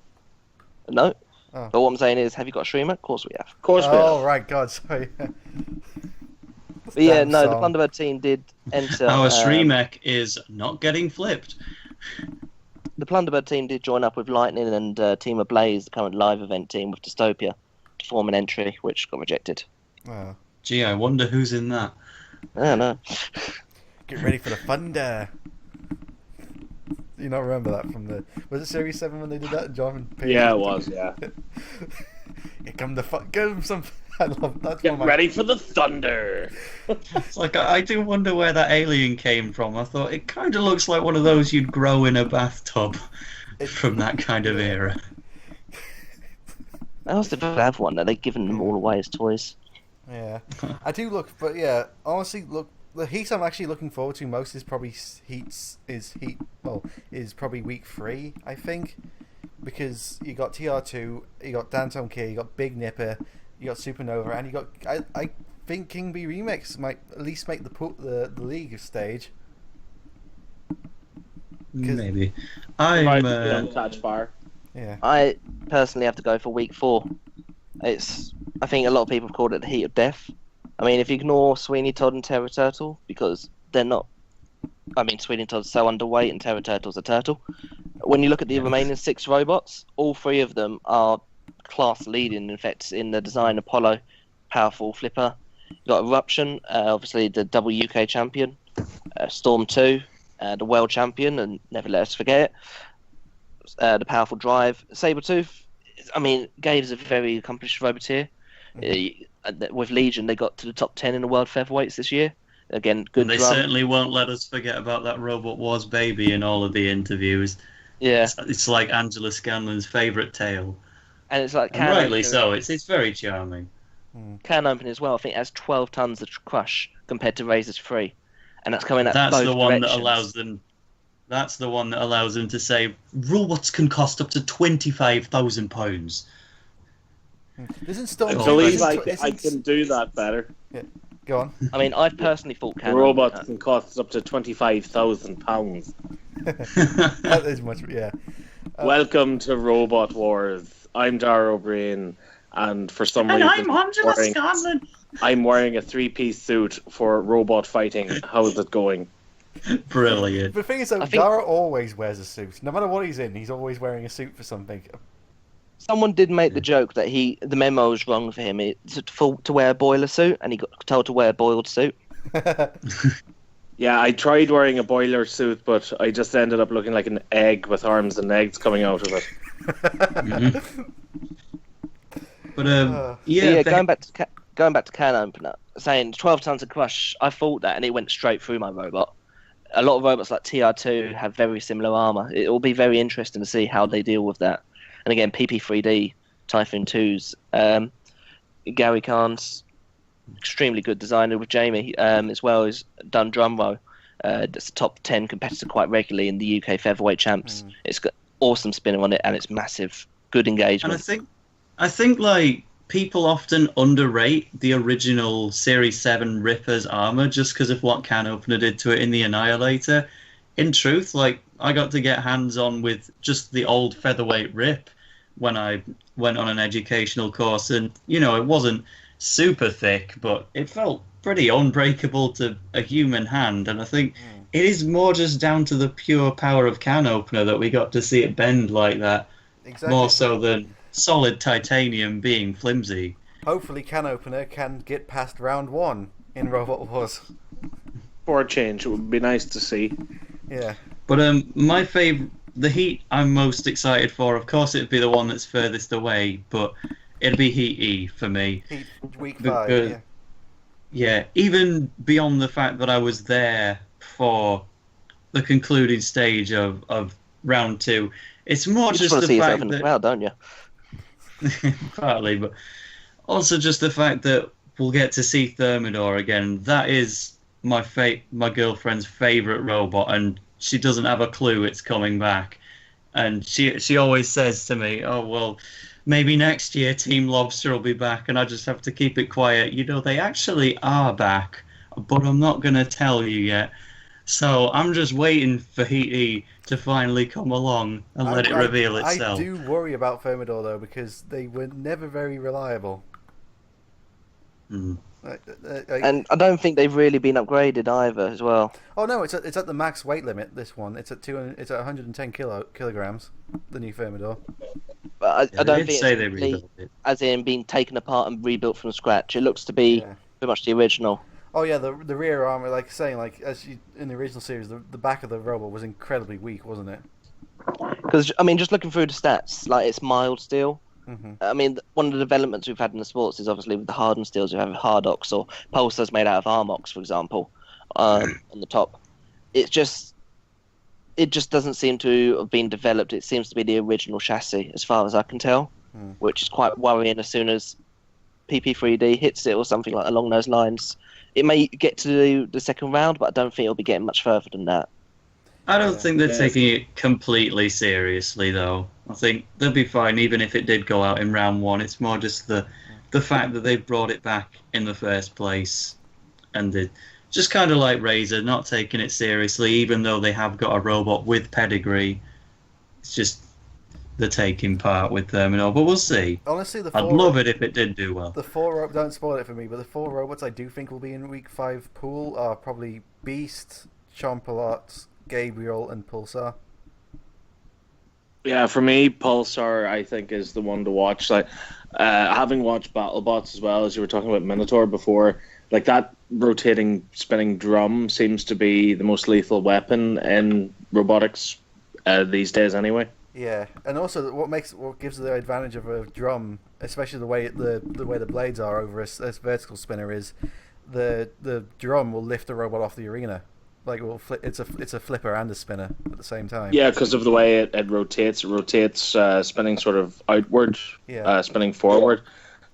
No. Oh. But what I'm saying is, have you got a Shreemekh? Of course we have. Of course we have. Oh, right, God, sorry. But yeah, no, the Plunderbird team did enter... Our Shreemekh is not getting flipped. The Plunderbird team did join up with Lightning and Team of Blaze, the current live event team with Dystopia, to form an entry, which got rejected. Oh. Gee, I wonder who's in that. I don't know. Get ready for the thunder. You not remember that from the... Was it Series 7 when they did that? John and yeah, it was, yeah. Here come the give them some... I love that. Get ready for the thunder. It's like, I do wonder where that alien came from. I thought, it kind of looks like one of those you'd grow in a bathtub from that kind of era. I also have one that they've given them all away as toys. Yeah. I do look, but yeah, honestly, look, the Heat I'm actually looking forward to most is probably is probably week 3, I think. Because you got TR2, you got Danton Key, you got Big Nipper, you got Supernova, and you got... I think King B Remix might at least make the league stage. Maybe. I'm catch fire. Yeah. I personally have to go for week 4. I think a lot of people have called it the heat of death. I mean, if you ignore Sweeney Todd and Terror Turtle, because they're not... I mean, Sweeney Todd's so underweight and Terror Turtle's a turtle. When you look at the remaining 6 robots, all 3 of them are class leading, in fact, in the design. Apollo, powerful flipper. You've got Eruption, obviously the double UK champion. Storm 2, the world champion, and never let us forget it. The powerful Drive. Sabretooth, I mean, Gabe's a very accomplished roboteer. With Legion, they got to the top 10 in the world featherweights this year. Again, good. And they certainly won't let us forget about that Robot Wars baby in all of the interviews. Yeah, it's like Angela Scanlon's favourite tale. And it's like rightly so. It's very charming. Can Open as well. I think it has 12 tons of crush compared to Razor's 3, and that's coming at That's both the one directions. that allows them. That's the one that allows them to say robots can cost up to £25,000. Isn't Storm? I believe I can do that better. Yeah. Go on. I mean, I personally thought Can robots can cost up to £25,000. That is much, yeah. Welcome to Robot Wars. I'm Dara O'Brien, and for some reason, I'm Angela Scanlon. I'm wearing a 3-piece suit for robot fighting. How is it going? Brilliant. The thing is, though, Dara always wears a suit. No matter what he's in, he's always wearing a suit for something. Someone did make the joke that the memo was wrong for him to wear a boiler suit, and he got told to wear a boiled suit. Yeah, I tried wearing a boiler suit, but I just ended up looking like an egg with arms and legs coming out of it. But going back to Can Opener, saying 12 tons of crush, I thought that, and it went straight through my robot. A lot of robots like TR2 have very similar armor. It will be very interesting to see how they deal with that. And again, PP3D, Typhoon 2s, Gary Khan's extremely good designer with Jamie, as well as done Drumrow. That's a top 10 competitor quite regularly in the UK featherweight champs. It's got awesome spinner on it, and it's massive, good engagement. And I think like people often underrate the original Series 7 Ripper's armor just because of what Can Opener did to it in the Annihilator. In truth, like, I got to get hands-on with just the old featherweight Rip when I went on an educational course, and, you know, it wasn't super thick, but it felt pretty unbreakable to a human hand, and I think it is more just down to the pure power of Can Opener that we got to see it bend like that, more so than solid titanium being flimsy. Hopefully Can Opener can get past round 1 in Robot Wars. For a change, it would be nice to see. Yeah. But my favourite, the Heat I'm most excited for, of course, it'd be the one that's furthest away, but it'd be Heat E for me. Heat week 5, yeah. Even beyond the fact that I was there for the concluding stage of round 2, it's more you just the fact that... Well, don't you? Partly, but also just the fact that we'll get to see Thermidor again. That is my girlfriend's favourite robot, and she doesn't have a clue it's coming back. And she always says to me, "Oh well, maybe next year Team Lobster will be back," and I just have to keep it quiet. They actually are back, but I'm not going to tell you yet. So I'm just waiting for Heat E to finally come along and let it reveal itself. I do worry about Thermidor though, because they were never very reliable. And I don't think they've really been upgraded either, as well. Oh no, it's at the max weight limit. This one, it's at 110 kilograms. The new Thermidor. But I don't think they rebuilt it, as in being taken apart and rebuilt from scratch. It looks to be pretty much the original. Oh yeah, the rear armor, in the original series, the back of the robot was incredibly weak, wasn't it? Because just looking through the stats, it's mild steel. Mm-hmm. One of the developments we've had in the sports is obviously with the hardened steels, you have Hardox or Pulsars made out of Armox, for example, on the top. It just doesn't seem to have been developed. It seems to be the original chassis, as far as I can tell, which is quite worrying. As soon as PP3D hits it or something along those lines, it may get to the second round, but I don't think it'll be getting much further than that. I don't think they're taking it completely seriously, though. I think they'll be fine, even if it did go out in round 1. It's more just the fact that they brought it back in the first place, and just kind of like Razor, not taking it seriously, even though they have got a robot with pedigree. It's just the taking part with Thermidor, but we'll see. Honestly, I'd love it if it did do well. The 4 don't spoil it for me, but the 4 robots I do think will be in week 5 pool are probably Beast, Chompalot, Gabriel, and Pulsar. Yeah, for me, Pulsar I think is the one to watch. Having watched BattleBots as well, as you were talking about Minotaur before, that rotating spinning drum seems to be the most lethal weapon in robotics these days, anyway. Yeah, and also what gives the advantage of a drum, especially the way the blades are over a vertical spinner, is the drum will lift the robot off the arena. It's a flipper and a spinner at the same time. Yeah, because of the way it rotates. It rotates, spinning sort of outward, spinning forward.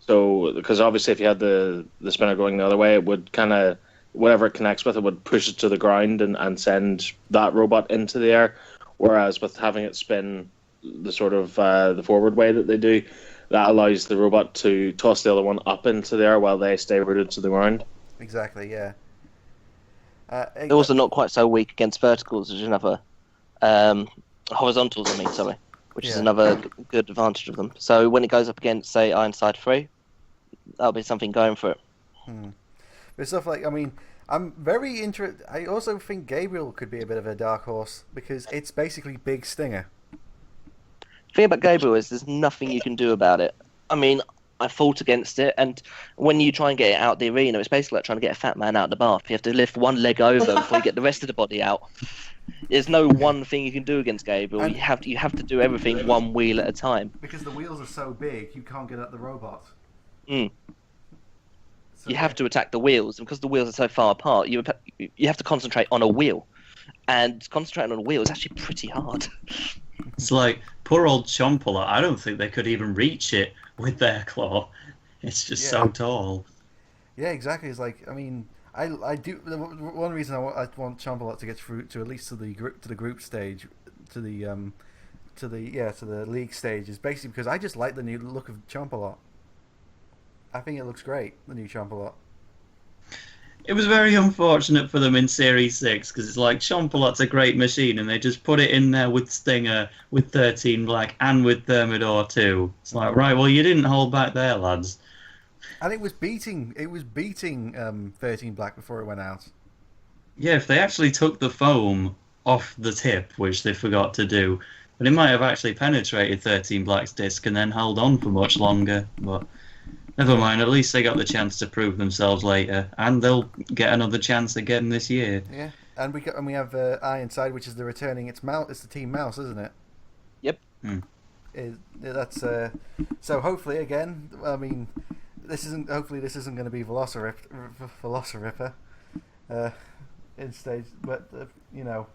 So, because obviously if you had the spinner going the other way, it would kind of, whatever it connects with, it would push it to the ground and send that robot into the air. Whereas with having it spin the sort of the forward way that they do, that allows the robot to toss the other one up into the air while they stay rooted to the ground. Exactly, yeah. They're also not quite so weak against verticals, which is another horizontals. Which is another good advantage of them. So when it goes up against, say, Ironside 3, that'll be something going for it. But stuff I'm very interested. I also think Gabriel could be a bit of a dark horse because it's basically Big Stinger. The thing about Gabriel is there's nothing you can do about it. I fought against it, and when you try and get it out the arena, it's basically like trying to get a fat man out of the bath. You have to lift one leg over before you get the rest of the body out. There's no one thing you can do against Gabriel. You have to do everything one wheel at a time. Because the wheels are so big, you can't get at the robot. So you have to attack the wheels, and because the wheels are so far apart, you have to concentrate on a wheel. And concentrating on a wheel is actually pretty hard. It's like, poor old Chompalot, I don't think they could even reach it with their claw. It's just so tall. Yeah, exactly. It's I do. One reason I want Chompalot to get through to at least to the group stage, to the league stage, is basically because I just like the new look of Chompalot. I think it looks great, the new Chompalot. It was very unfortunate for them in Series 6 because it's like Chompalot's a great machine and they just put it in there with Stinger, with 13 Black, and with Thermidor too. It's like, right, well, you didn't hold back there, lads. And it was beating 13 Black before it went out. Yeah, if they actually took the foam off the tip, which they forgot to do, then it might have actually penetrated 13 Black's disc and then held on for much longer, but... Never mind, at least they got the chance to prove themselves later, and they'll get another chance again this year. Yeah, and we have Ironside, which is the returning. It's the Team Mouse, isn't it? Yep. That's so. Hopefully, again, I mean, this isn't going to be Velociripper in stage, but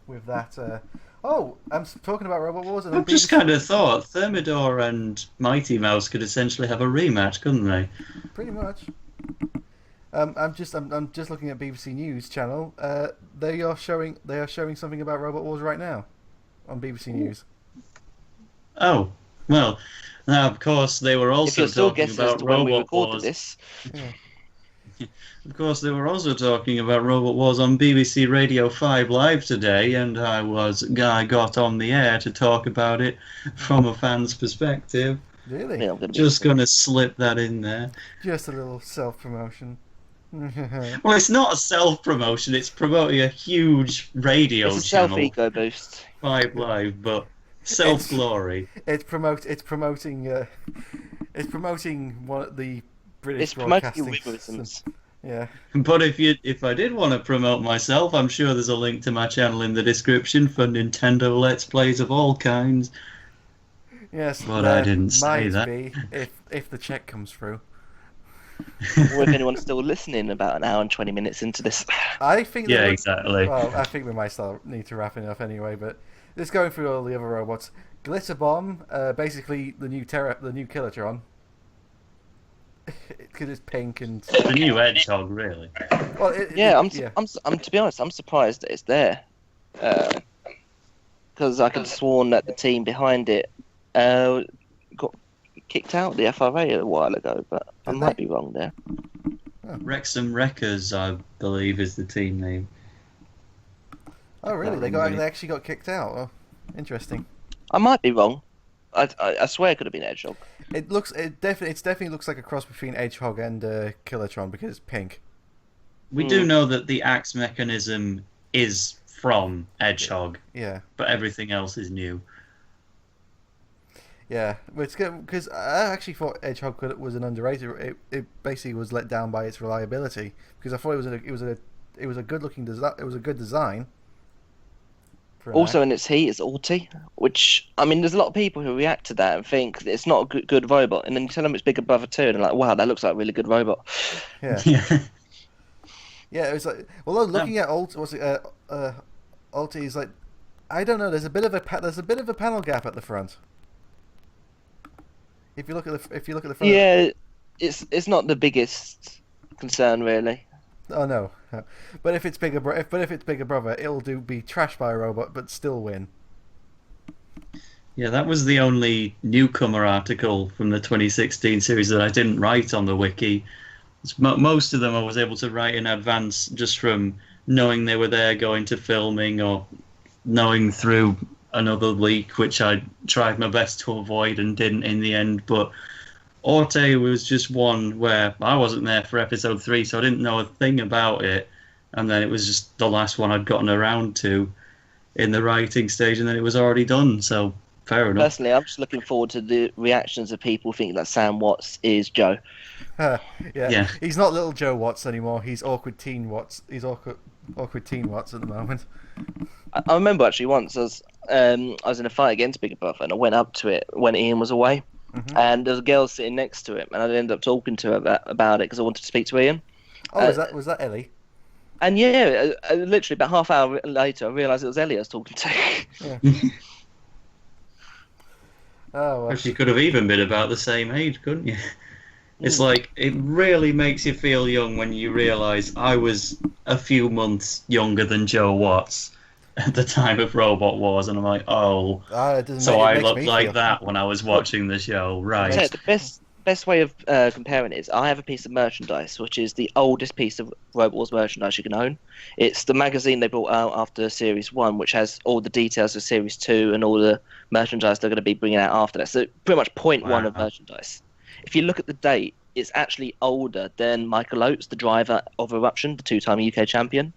with that. I'm talking about Robot Wars. And I've just kind of thought Thermidor and Mighty Mouse could essentially have a rematch, couldn't they? Pretty much. I'm just looking at BBC News channel. They are showing something about Robot Wars right now on BBC News. Oh, well, now of course they were also talking about Robot Wars. This. Yeah. Of course, they were also talking about Robot Wars on BBC Radio 5 Live today, and I got on the air to talk about it from a fan's perspective. Really? Yeah, just going to slip that in there. Just a little self-promotion. Well, it's not a self-promotion, it's promoting a huge radio channel. It's a self-ego boost. 5 Live, but self-glory. It's promoting one of the British it's promoting broadcasting. Yeah. But if I did want to promote myself, I'm sure there's a link to my channel in the description for Nintendo Let's Plays of all kinds. Yes, but I didn't say that. Be if the check comes through. Or if anyone's still listening about an hour and 20 minutes into this. I think. Yeah, exactly. Well, I think we might need to wrap it up anyway. But just going through all the other robots, Glitter Bomb, basically the new Killatron. Because it's pink and the new Hedgehog, really. Well, I'm to be honest, I'm surprised that it's there, because I could have sworn that the team behind it got kicked out of the FRA a while ago, but I might be wrong there. Oh. Wrexham Wreckers, I believe, is the team name. Oh, really? They actually got kicked out. Oh, interesting. I might be wrong. I swear it could have been Hedgehog. It definitely looks like a cross between Hedgehog and Killatron because it's pink. We do know that the axe mechanism is from Hedgehog. Yeah. But everything else is new. Yeah, but it's good because I actually thought Hedgehog was an underrated. It basically was let down by its reliability because I thought it was a good looking design. It was a good design. Also, in its heat, it's Alti, which, I mean, there's a lot of people who react to that and think that it's not a good robot, and then you tell them it's Bigger Brother 2, and they're like, wow, that looks like a really good robot. Yeah. Yeah, it was like, well, looking at Alti, is like, I don't know, there's a bit of a panel gap at the front. If you look at the front. Yeah, it's not the biggest concern, really. Oh no, but if it's Bigger Brother, it'll be trashed by a robot, but still win. Yeah, that was the only newcomer article from the 2016 series that I didn't write on the wiki. Most of them I was able to write in advance, just from knowing they were there, going to filming, or knowing through another leak, which I tried my best to avoid and didn't in the end. But Orte was just one where I wasn't there for episode 3, so I didn't know a thing about it. And then it was just the last one I'd gotten around to in the writing stage, and then it was already done, so fair enough. Personally, I'm just looking forward to the reactions of people thinking that Sam Watts is Joe. Yeah. He's not little Joe Watts anymore, he's awkward teen Watts. He's awkward teen Watts at the moment. I remember actually once I was in a fight against Bigger Brother, and I went up to it when Ian was away. Mm-hmm. And there was a girl sitting next to him, and I ended up talking to her about it because I wanted to speak to Ian. Oh, was that Ellie? And yeah, literally about half hour later, I realised it was Ellie I was talking to. Yeah. Oh, well. She could have even been about the same age, couldn't you? It's like, it really makes you feel young when you realise I was a few months younger than Joe Watts at the time of Robot Wars, and I'm like, so I looked like that when I was watching the show, right? Yeah, the best way of comparing it is I have a piece of merchandise, which is the oldest piece of Robot Wars merchandise you can own. It's the magazine they brought out after Series 1, which has all the details of Series 2 and all the merchandise they're going to be bringing out after that. So pretty much point one of merchandise. If you look at the date, it's actually older than Michael Oates, the driver of Eruption, the 2-time UK champion.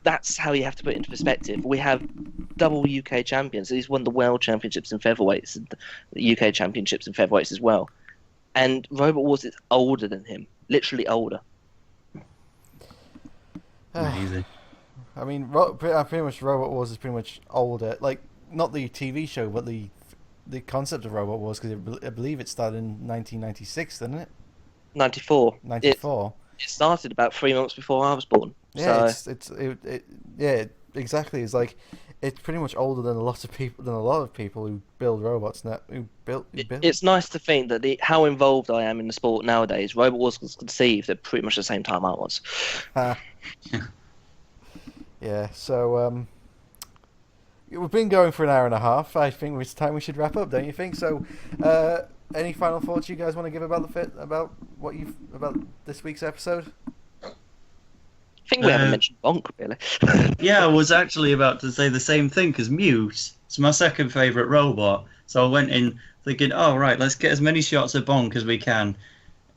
That's how you have to put it into perspective. We have double UK champions. He's won the World Championships in featherweights, and the UK Championships in featherweights as well. And Robot Wars is older than him, literally older. Amazing. I mean, pretty much Robot Wars is pretty much older. Like, not the TV show, but the the concept of Robot Wars? Because I believe it started in 1996, didn't it? 94. 94. It started about 3 months before I was born. Yeah, so... exactly. It's like it's pretty much older than a lot of people who build robots now. It's nice to think that how involved I am in the sport nowadays. Robot Wars was conceived at pretty much the same time I was. Yeah. So we've been going for an hour and a half. I think it's time we should wrap up, don't you think? So, any final thoughts you guys want to give about about this week's episode? I think we haven't mentioned Bonk, really. Yeah, I was actually about to say the same thing, because Mute is my second favourite robot. So I went in thinking, oh, right, let's get as many shots of Bonk as we can.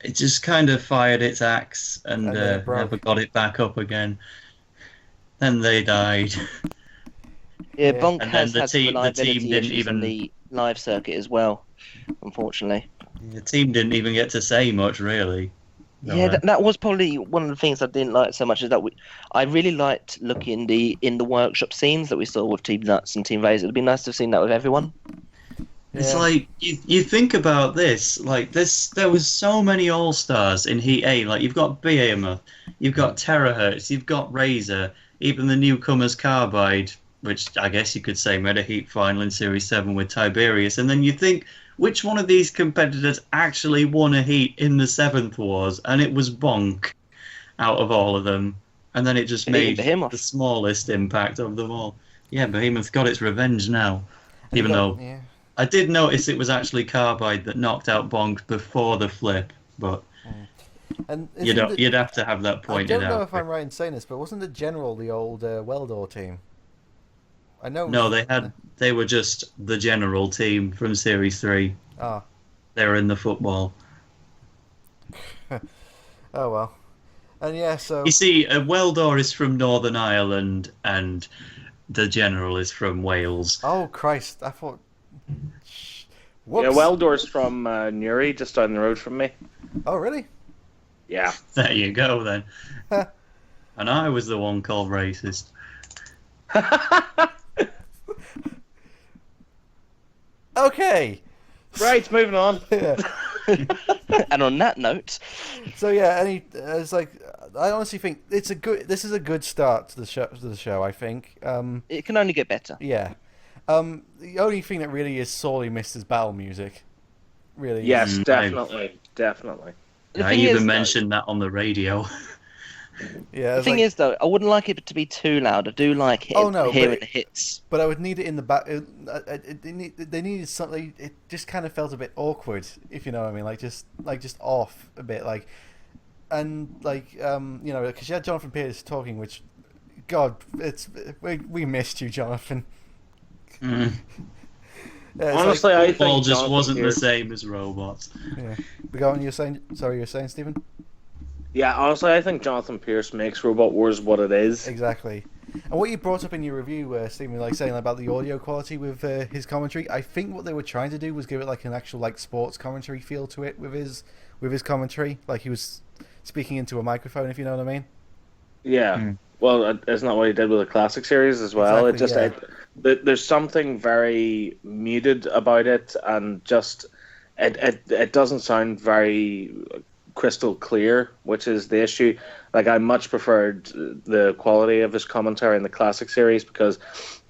It just kind of fired its axe and never got it back up again. Then they died. Yeah, Bonk has had some reliability issues on the live circuit as well, unfortunately. The team didn't even get to say much, really. Yeah, that was probably one of the things I didn't like so much, is that I really liked looking in the workshop scenes that we saw with Team Nuts and Team Razor. It'd be nice to have seen that with everyone. It's like you think about this, like there was so many all-stars in Heat 8. Like you've got Behemoth, you've got Terahertz, you've got Razor, even the newcomers Carbide, which I guess you could say made a Heat final in Series 7 with Tiberius, and then you think, which one of these competitors actually won a Heat in the 7th Wars? And it was Bonk out of all of them. And then it just made the smallest impact of them all. Yeah, Behemoth got its revenge now. Even though I did notice it was actually Carbide that knocked out Bonk before the flip. But and you'd have to have that pointed out. I don't know if I'm right in saying this, but wasn't the General the old Weldor team? I know. No, they were just the General team from Series 3. Ah. They were in the football. Oh, well. And yeah, so... You see, Weldor is from Northern Ireland, and the General is from Wales. Oh, Christ. I thought... Whoops. Yeah, Weldor's from Newry, just down the road from me. Oh, really? Yeah. There you go, then. And I was the one called racist. Okay. Right, moving on. Yeah. And on that note, so yeah, it's like I honestly think this is a good start to the show. I think it can only get better. Yeah. The only thing that really is sorely missed is battle music. Really. Yes, definitely. I even mentioned that on the radio. Yeah. The thing is, though, I wouldn't like it to be too loud. I do like hearing the hits. But I would need it in the back. They needed something. It just kind of felt a bit awkward, if you know what I mean. Like just off a bit, like, and like because you had Jonathan Pierce talking, which, God, we missed you, Jonathan. Mm. Yeah, honestly, I think football just wasn't the same as robots. Yeah. But go on. You were saying, Stephen? Yeah, honestly, I think Jonathan Pierce makes Robot Wars what it is. Exactly. And what you brought up in your review, Stephen, like saying about the audio quality with his commentary, I think what they were trying to do was give it like an actual like sports commentary feel to it with his commentary, like he was speaking into a microphone, if you know what I mean. Yeah. Well, isn't that what he did with the classic series as well? Exactly, there's something very muted about it, and just it doesn't sound very crystal clear, which is the issue. Like, I much preferred the quality of his commentary in the classic series, because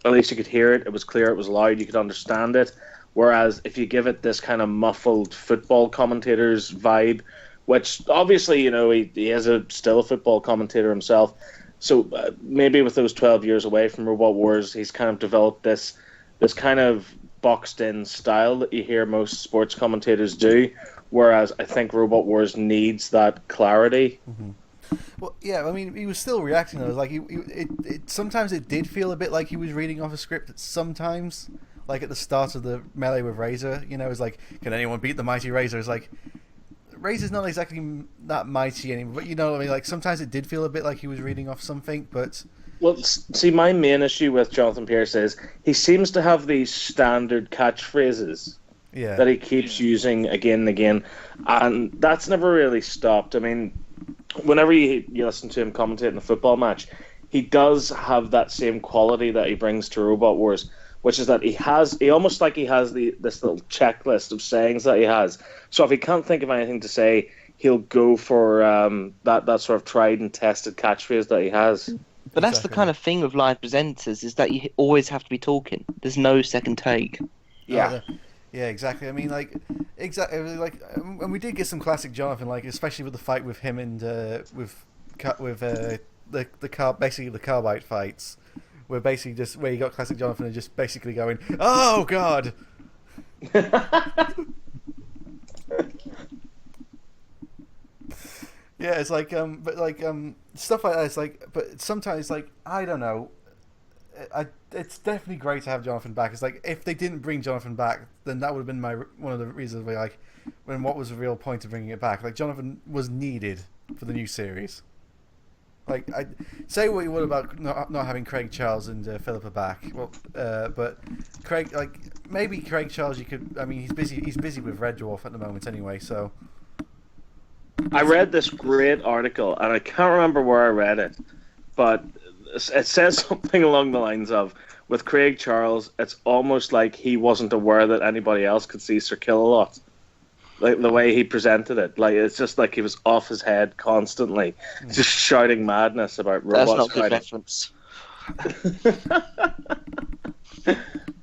at least you could hear it, it was clear, it was loud, you could understand it. Whereas if you give it this kind of muffled football commentator's vibe, which obviously, he is still a football commentator himself, so maybe with those 12 years away from Robot Wars, he's kind of developed this kind of boxed in style that you hear most sports commentators do. Whereas I think Robot Wars needs that clarity. Mm-hmm. Well, yeah, I mean, he was still reacting though. Like, sometimes it did feel a bit like he was reading off a script. Sometimes, like at the start of the melee with Razor, it's like, can anyone beat the mighty Razor? It's like, Razor's not exactly that mighty anymore. But I mean, like sometimes it did feel a bit like he was reading off something. But well, see, my main issue with Jonathan Pierce is he seems to have these standard catchphrases. Yeah. That he keeps using again and again, and that's never really stopped. I mean, whenever you listen to him commentate in a football match, he does have that same quality that he brings to Robot Wars, which is that he almost like he has this little checklist of sayings that he has. So if he can't think of anything to say, he'll go for that sort of tried and tested catchphrase that he has. But that's the kind of thing with live presenters, is that you always have to be talking. There's no second take. Yeah. Yeah, exactly. I mean, and we did get some classic Jonathan, like especially with the fight with him and with the car, basically the Carbide fights, where you got classic Jonathan and just basically going, "Oh God." Yeah, it's like stuff like that. It's like, but sometimes like I don't know. It's definitely great to have Jonathan back. It's like if they didn't bring Jonathan back, then that would have been one of the reasons why what was the real point of bringing it back? Like Jonathan was needed for the new series. Like I say what you would about not having Craig Charles and Philippa back. Well, but Craig, like maybe Craig Charles, you could. I mean, he's busy with Red Dwarf at the moment anyway. So I read this great article, and I can't remember where I read it, but it says something along the lines of, with Craig Charles, it's almost like he wasn't aware that anybody else could see Sir Kill-A-Lot. Like the way he presented it, like it's just like he was off his head constantly, just shouting madness about robots. That's not good reference.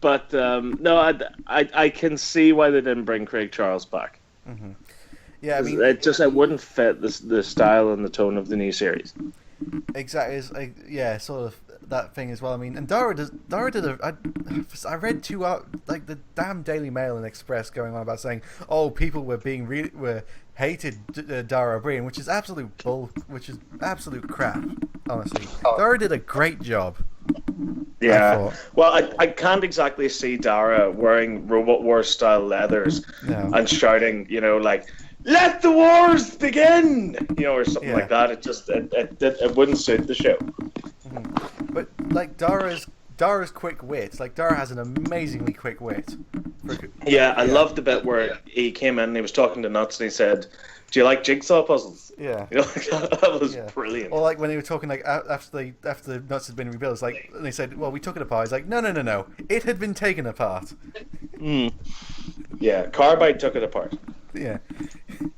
But no, I can see why they didn't bring Craig Charles back. Mm-hmm. Yeah, I mean, it wouldn't fit the style and the tone of the new series. Exactly. Yeah, sort of that thing as well. I mean, and Dara did I read like the damn Daily Mail and Express going on about saying, oh, people were hated Dara Ó Briain, which is absolute crap. Honestly, Dara did a great job. Yeah. Well, I can't exactly see Dara wearing Robot Wars style leathers and shouting, like, "Let the wars begin!" Or something like that. It wouldn't suit the show. Mm-hmm. But like Dara's quick wit, like Dara has an amazingly quick wit. I loved the bit where he came in and he was talking to Nuts and he said, "Do you like jigsaw puzzles?" Yeah. That was brilliant. Or like when they were talking like after the Nuts had been rebuilt, it's like, and they said, "Well, we took it apart." He's like, "No, it had been taken apart." Yeah, Carbide took it apart. Yeah,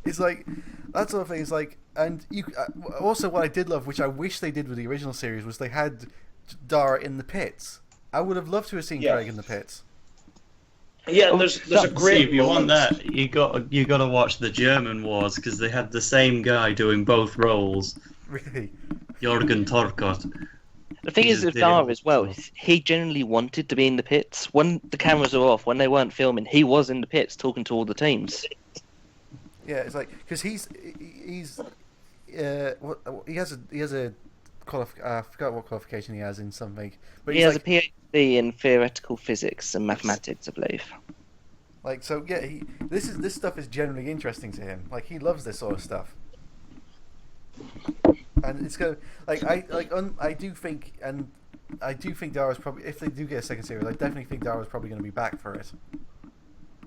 it's like that sort of thing. Is like, and you also what I did love, which I wish they did with the original series, was they had Dara in the pits. I would have loved to have seen Craig in the pits. Yeah, there's a great. See, if you want that, you got to watch the German Wars, because they had the same guy doing both roles. Really, Jürgen Torkot. The thing is with Dara as well, he genuinely wanted to be in the pits. When the cameras were off, when they weren't filming, he was in the pits talking to all the teams. Yeah, it's like because he has a I forgot what qualification he has in something, but he has a PhD in theoretical physics and mathematics, I believe. Like so, yeah. This stuff is generally interesting to him. Like he loves this sort of stuff, and it's gonna I do think Dara's probably, if they do get a second series, I definitely think Dara's probably going to be back for it.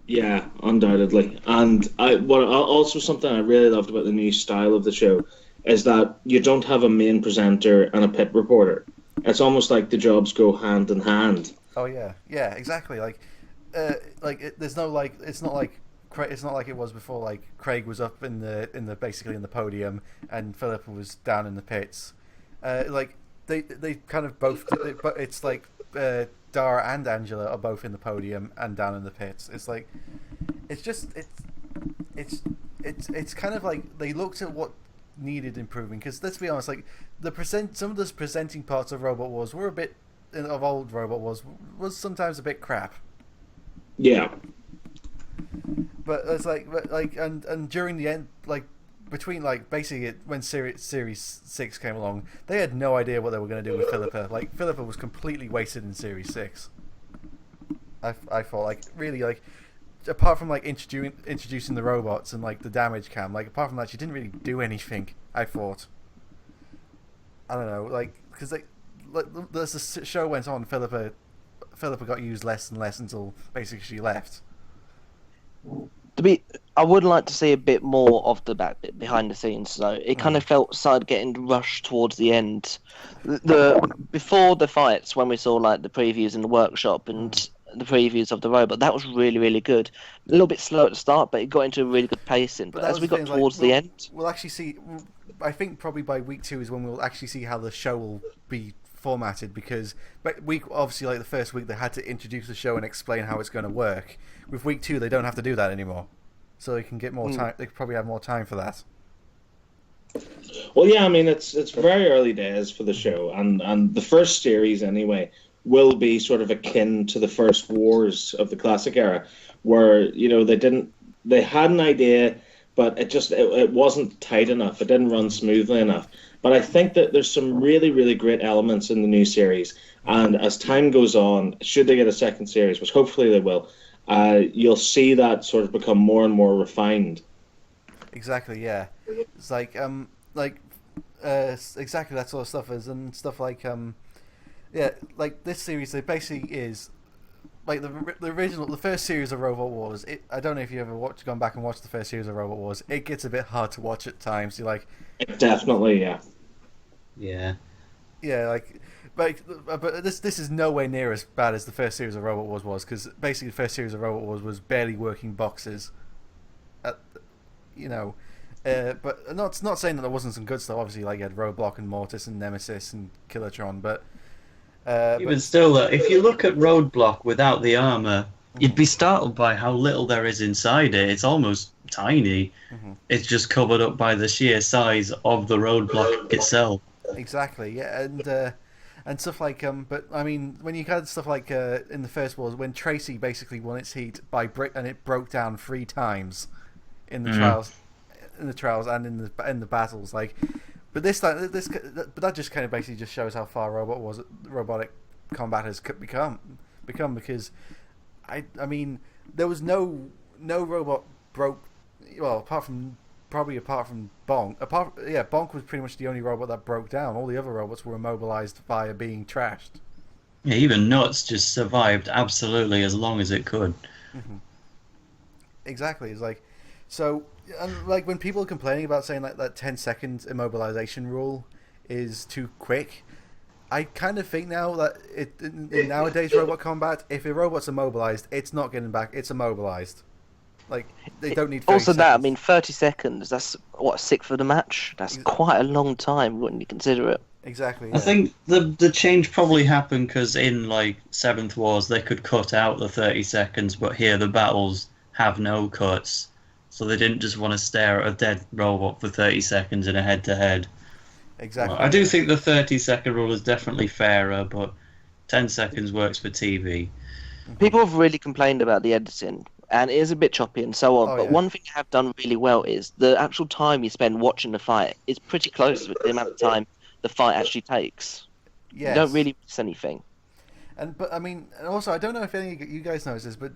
Yeah, undoubtedly. And also something I really loved about the new style of the show is that you don't have a main presenter and a pit reporter. It's almost like the jobs go hand in hand. Oh yeah, exactly. There's no it's not like it was before. Like Craig was up in the basically in the podium and Philippa was down in the pits. They kind of both. But it's like Dara and Angela are both in the podium and down in the pits. It's like it's kind of like they looked at what needed improving, because let's be honest, like some of the presenting parts of Robot Wars were a bit of old Robot Wars was sometimes a bit crap. Yeah. But it's and during the end, like between basically when Series 6 came along, they had no idea what they were going to do with Philippa. Like Philippa was completely wasted in Series 6. I thought really apart from introducing the robots and the damage cam, apart from that she didn't really do anything. I thought. I don't know, because as the show went on, Philippa got used less and less until basically she left. I would like to see a bit more of the back bit behind the scenes, though. It kind of started getting rushed towards the end. Before the fights, when we saw like the previews in the workshop and the previews of the robot, that was really, really good. A little bit slow at the start, but it got into a really good pacing. But as we got towards the end, we'll actually see. I think probably by week 2 is when we'll actually see how the show will be formatted, because obviously like the first week they had to introduce the show and explain how it's going to work. With week 2 they don't have to do that anymore, so they can get more time. They could probably have more time for that. Well, yeah, I mean it's very early days for the show, and the first series anyway will be sort of akin to the first Wars of the classic era, where they had an idea, but it wasn't tight enough. It didn't run smoothly enough. But I think that there's some really, really great elements in the new series. And as time goes on, should they get a second series, which hopefully they will, you'll see that sort of become more and more refined. Exactly, yeah. It's like exactly that sort of stuff is, and stuff like yeah, like this series, it basically is like the first series of Robot Wars. I don't know if you ever gone back and watched the first series of Robot Wars. It gets a bit hard to watch at times. You're like, definitely, yeah. But this is nowhere near as bad as the first series of Robot Wars was, because basically the first series of Robot Wars was barely working boxes. But not saying that there wasn't some good stuff. Obviously, like you had Roadblock and Mortis and Nemesis and Killertron, but even still, if you look at Roadblock without the armor, you'd be startled by how little there is inside it. It's almost tiny. It's just covered up by the sheer size of the Roadblock itself. Exactly, yeah, and stuff like but I mean, when you had stuff like in the first Wars, when Tracy basically won its heat by and it broke down 3 times in the trials and in the battles, like. But but that just kind of basically just shows how far robotic combat has become, because I mean there was no robot broke, well, apart from Bonk. Bonk was pretty much the only robot that broke down. All the other robots were immobilized via being trashed. Yeah, even Nuts just survived absolutely as long as it could. Exactly, it's like so. And like when people are complaining about saying like that 10-second immobilization rule is too quick, I kind of think now that in nowadays robot combat, if a robot's immobilized, it's not getting back. It's immobilized. Like they don't need. 30 also, seconds. that I mean, 30 seconds. That's what, 1/6 of the match. That's quite a long time when you consider it. Exactly. Yeah. I think the change probably happened because in like 7th Wars they could cut out the 30 seconds, but here the battles have no cuts. So they didn't just want to stare at a dead robot for 30 seconds in a head-to-head. Exactly. Well, I do think the 30-second rule is definitely fairer, but 10 seconds works for TV. People have really complained about the editing, and it is a bit choppy and so on. But one thing they have done really well is the actual time you spend watching the fight is pretty close with the amount of time the fight actually takes. Yes. You don't really miss anything. But I mean, also, I don't know if any of you guys noticed this, but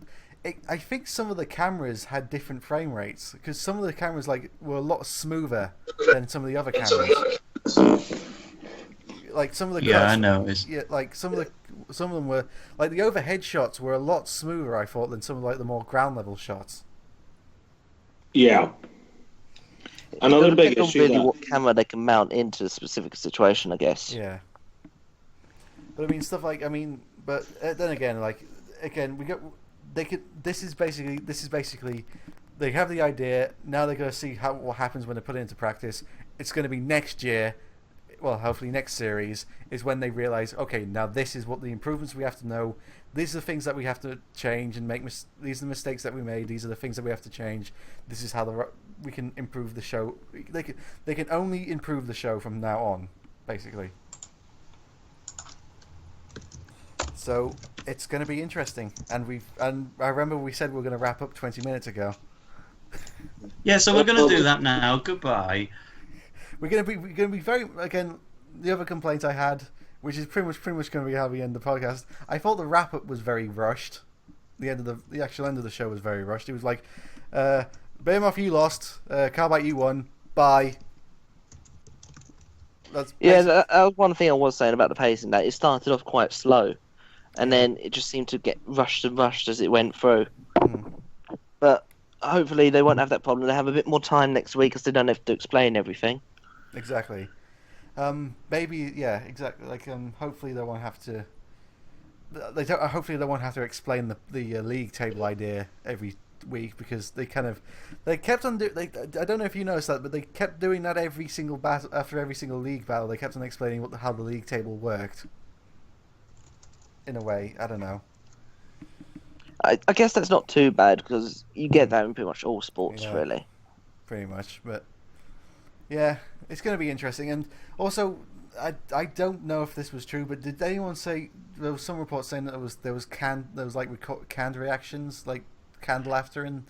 I think some of the cameras had different frame rates, because some of the cameras were a lot smoother than some of the other cameras. Like some of the cuts, I noticed. Yeah, like some of them were like the overhead shots were a lot smoother, I thought, than some of like the more ground level shots. Yeah. Another big issue. Really, what camera they can mount into a specific situation, I guess. Yeah. But I mean, stuff like but then again, This is basically they have the idea. Now they're going to see what happens when they put it into practice. It's going to be next year. Well, hopefully next series is when they realize, okay, now this is what the improvements we have to know. These are the things that we have to change and make. These are the mistakes that we made. These are the things that we have to change. This is how we can improve the show. They can only improve the show from now on, basically. So it's going to be interesting, and I remember we said we were going to wrap up 20 minutes ago. Yeah, so we're going to do that now. Goodbye. We're going to be very, again, the other complaint I had, which is pretty much going to be how we end the podcast. I thought the wrap up was very rushed. The actual end of the show was very rushed. It was like, Behemoth, you lost. Carbite, you won. Bye. That was one thing I was saying about the pacing. That it started off quite slow. And then it just seemed to get rushed and rushed as it went through. But hopefully they won't have that problem. They have a bit more time next week because they don't have to explain everything. Exactly. Maybe, yeah, exactly. Like, hopefully they won't have to. Hopefully they won't have to explain the league table idea every week, because they kept on I don't know if you noticed that, but they kept doing that every single battle. After every single league battle, they kept on explaining how the league table worked. In a way, I don't know. I guess that's not too bad, because you get that in pretty much all sports, really. Pretty much, but yeah, it's going to be interesting. And also, I don't know if this was true, but did anyone say there was some reports saying that there was canned reactions, like canned laughter in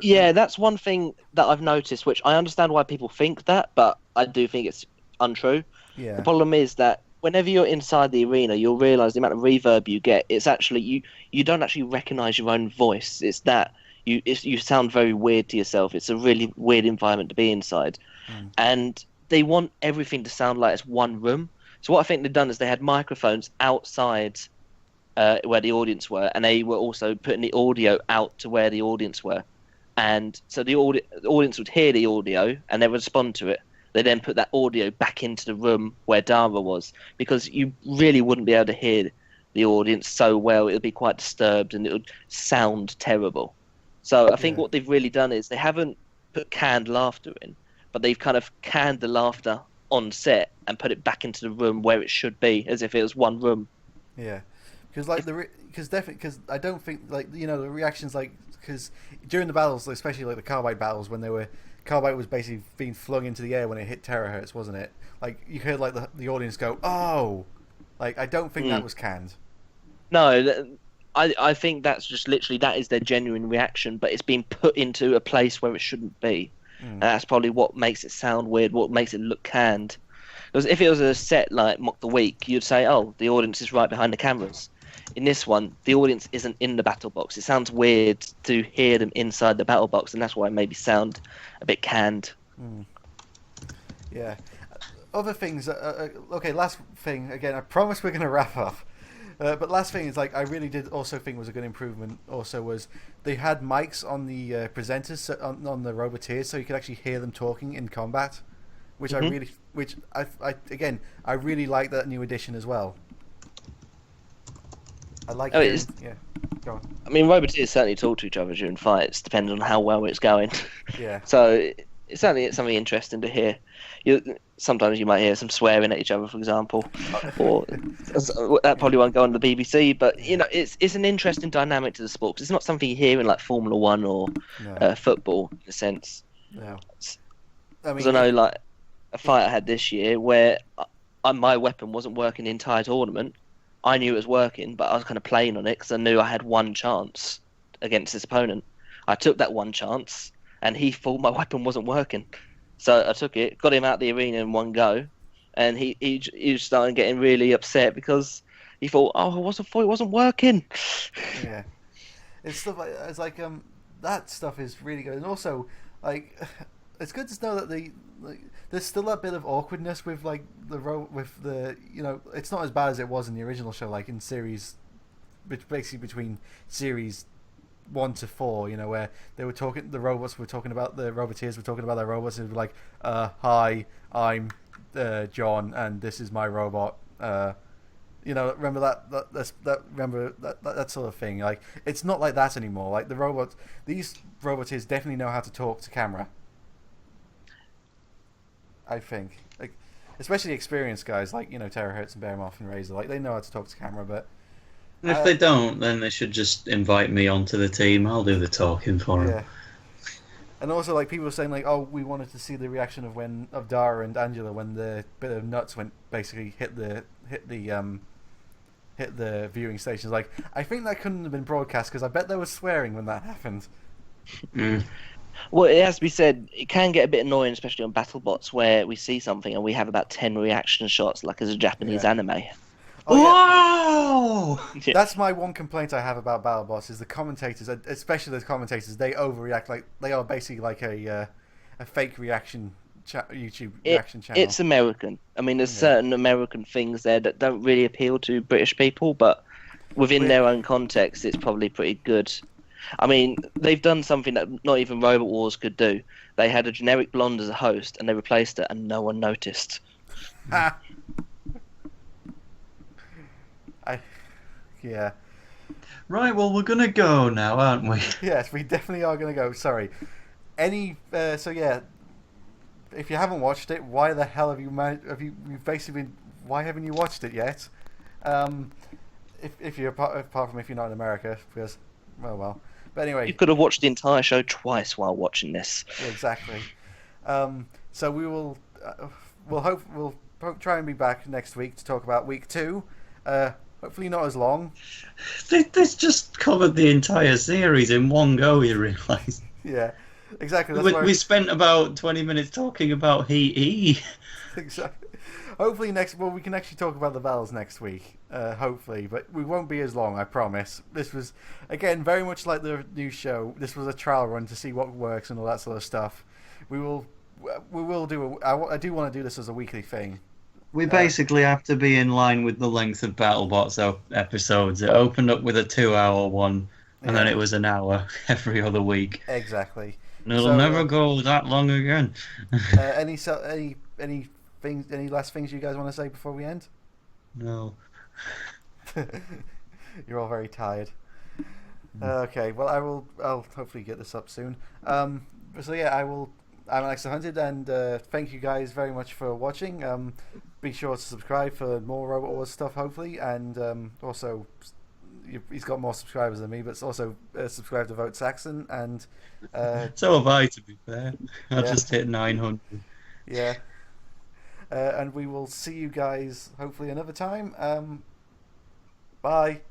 Yeah, that's one thing that I've noticed, which I understand why people think that, but I do think it's untrue. Yeah. The problem is that whenever you're inside the arena, you'll realise the amount of reverb you get. It's actually you don't actually recognise your own voice. It's that you sound very weird to yourself. It's a really weird environment to be inside, and they want everything to sound like it's one room. So what I think they've done is they had microphones outside where the audience were, and they were also putting the audio out to where the audience were, and so the audience would hear the audio and they would respond to it. They then put that audio back into the room where Dara was, because you really wouldn't be able to hear the audience so well. It would be quite disturbed and it would sound terrible. So I think what they've really done is they haven't put canned laughter in, but they've kind of canned the laughter on set and put it back into the room where it should be, as if it was one room. Yeah, because I don't think, like, you know, the reactions, like, because during the battles, especially like the Carbide battles, when Carbide was basically being flung into the air when it hit terahertz, wasn't it? Like, you heard like the audience go, "Oh!" Like, I don't think that was canned. No, I think that's just literally, that is their genuine reaction, but it's been put into a place where it shouldn't be. And that's probably what makes it sound weird, what makes it look canned. Because if it was a set like Mock the Week, you'd say, "Oh, the audience is right behind the cameras." In this one, the audience isn't in the battle box. It sounds weird to hear them inside the battle box, and that's why it maybe sound a bit canned. Yeah. Other things. Okay, last thing. Again, I promise we're going to wrap up. But last thing is, like, I really did also think was a good improvement. Also, was they had mics on the presenters on the Roboteers, so you could actually hear them talking in combat, which I really like that new addition as well. I like it. Yeah, go on. I mean, Roboteers certainly talk to each other during fights, depending on how well it's going. Yeah. So it's certainly something interesting to hear. Sometimes you might hear some swearing at each other, for example, or that probably won't go on the BBC. But you know, it's an interesting dynamic to the sport, 'cause it's not something you hear in like Formula One or football, in a sense. No. I know, like a fight I had this year where my weapon wasn't working the entire tournament. I knew it was working, but I was kind of playing on it because I knew I had one chance against this opponent. I took that one chance, and he thought my weapon wasn't working. So I took it, got him out of the arena in one go, and he started getting really upset because he thought, "Oh, it wasn't working." Yeah, it's stuff like that stuff is really good, and also like it's good to know that there's still a bit of awkwardness with like the you know, it's not as bad as it was in the original show, like in series, basically between series 1 to 4, you know, where the robots were talking about, the Roboteers were talking about their robots, and it was like, "Hi, I'm John, and this is my robot." You know, remember that sort of thing. Like, it's not like that anymore. Like these Roboteers definitely know how to talk to camera. I think, like, especially experienced guys like, you know, Terahertz and Behemoth and Razor, like, they know how to talk to camera. But if they don't, then they should just invite me onto the team. I'll do the talking for them. Yeah. And also, like, people were saying, like, "Oh, we wanted to see the reaction of Dara and Angela when the bit of nuts basically hit the viewing stations." Like, I think that couldn't have been broadcast, because I bet there was swearing when that happened. Well, it has to be said, it can get a bit annoying, especially on BattleBots, where we see something and we have about 10 reaction shots, like as a Japanese anime. Oh, yeah. That's my one complaint I have about BattleBots, is the commentators, especially the commentators, they overreact. Like, they are basically like a fake reaction YouTube reaction channel. It's American. I mean, there's certain American things there that don't really appeal to British people, but within their own context, it's probably pretty good. I mean, they've done something that not even Robot Wars could do. They had a generic blonde as a host, and they replaced it, and no one noticed. Yeah. Right, well, we're going to go now, aren't we? Yes, we definitely are going to go. Sorry. So yeah, if you haven't watched it, why the hell have you basically been, why haven't you watched it yet? If you're apart from if you're not in America, because, well. But anyway. You could have watched the entire show twice while watching this. Exactly. So we'll try and be back next week to talk about week 2. Hopefully not as long. This just covered the entire series in one go, you realise? Yeah, exactly. We spent about 20 minutes talking about Heat. Exactly. Hopefully we can actually talk about the battles next week. Hopefully, but we won't be as long, I promise. This was, again, very much like the new show. This was a trial run to see what works and all that sort of stuff. We will do. I do want to do this as a weekly thing. We basically have to be in line with the length of BattleBots episodes. It opened up with a 2-hour one, and then it was an hour every other week. Exactly. And it'll never go that long again. Any last things you guys want to say before we end? No. You're all very tired. Okay, well, I'll hopefully get this up soon. So yeah, I'm Alex the Hunted, and thank you guys very much for watching. Be sure to subscribe for more Robot Wars stuff, hopefully, and also he's got more subscribers than me, but also subscribe to Vote Saxon, and so have I, to be fair. I just hit 900. Yeah. And we will see you guys hopefully another time. Bye.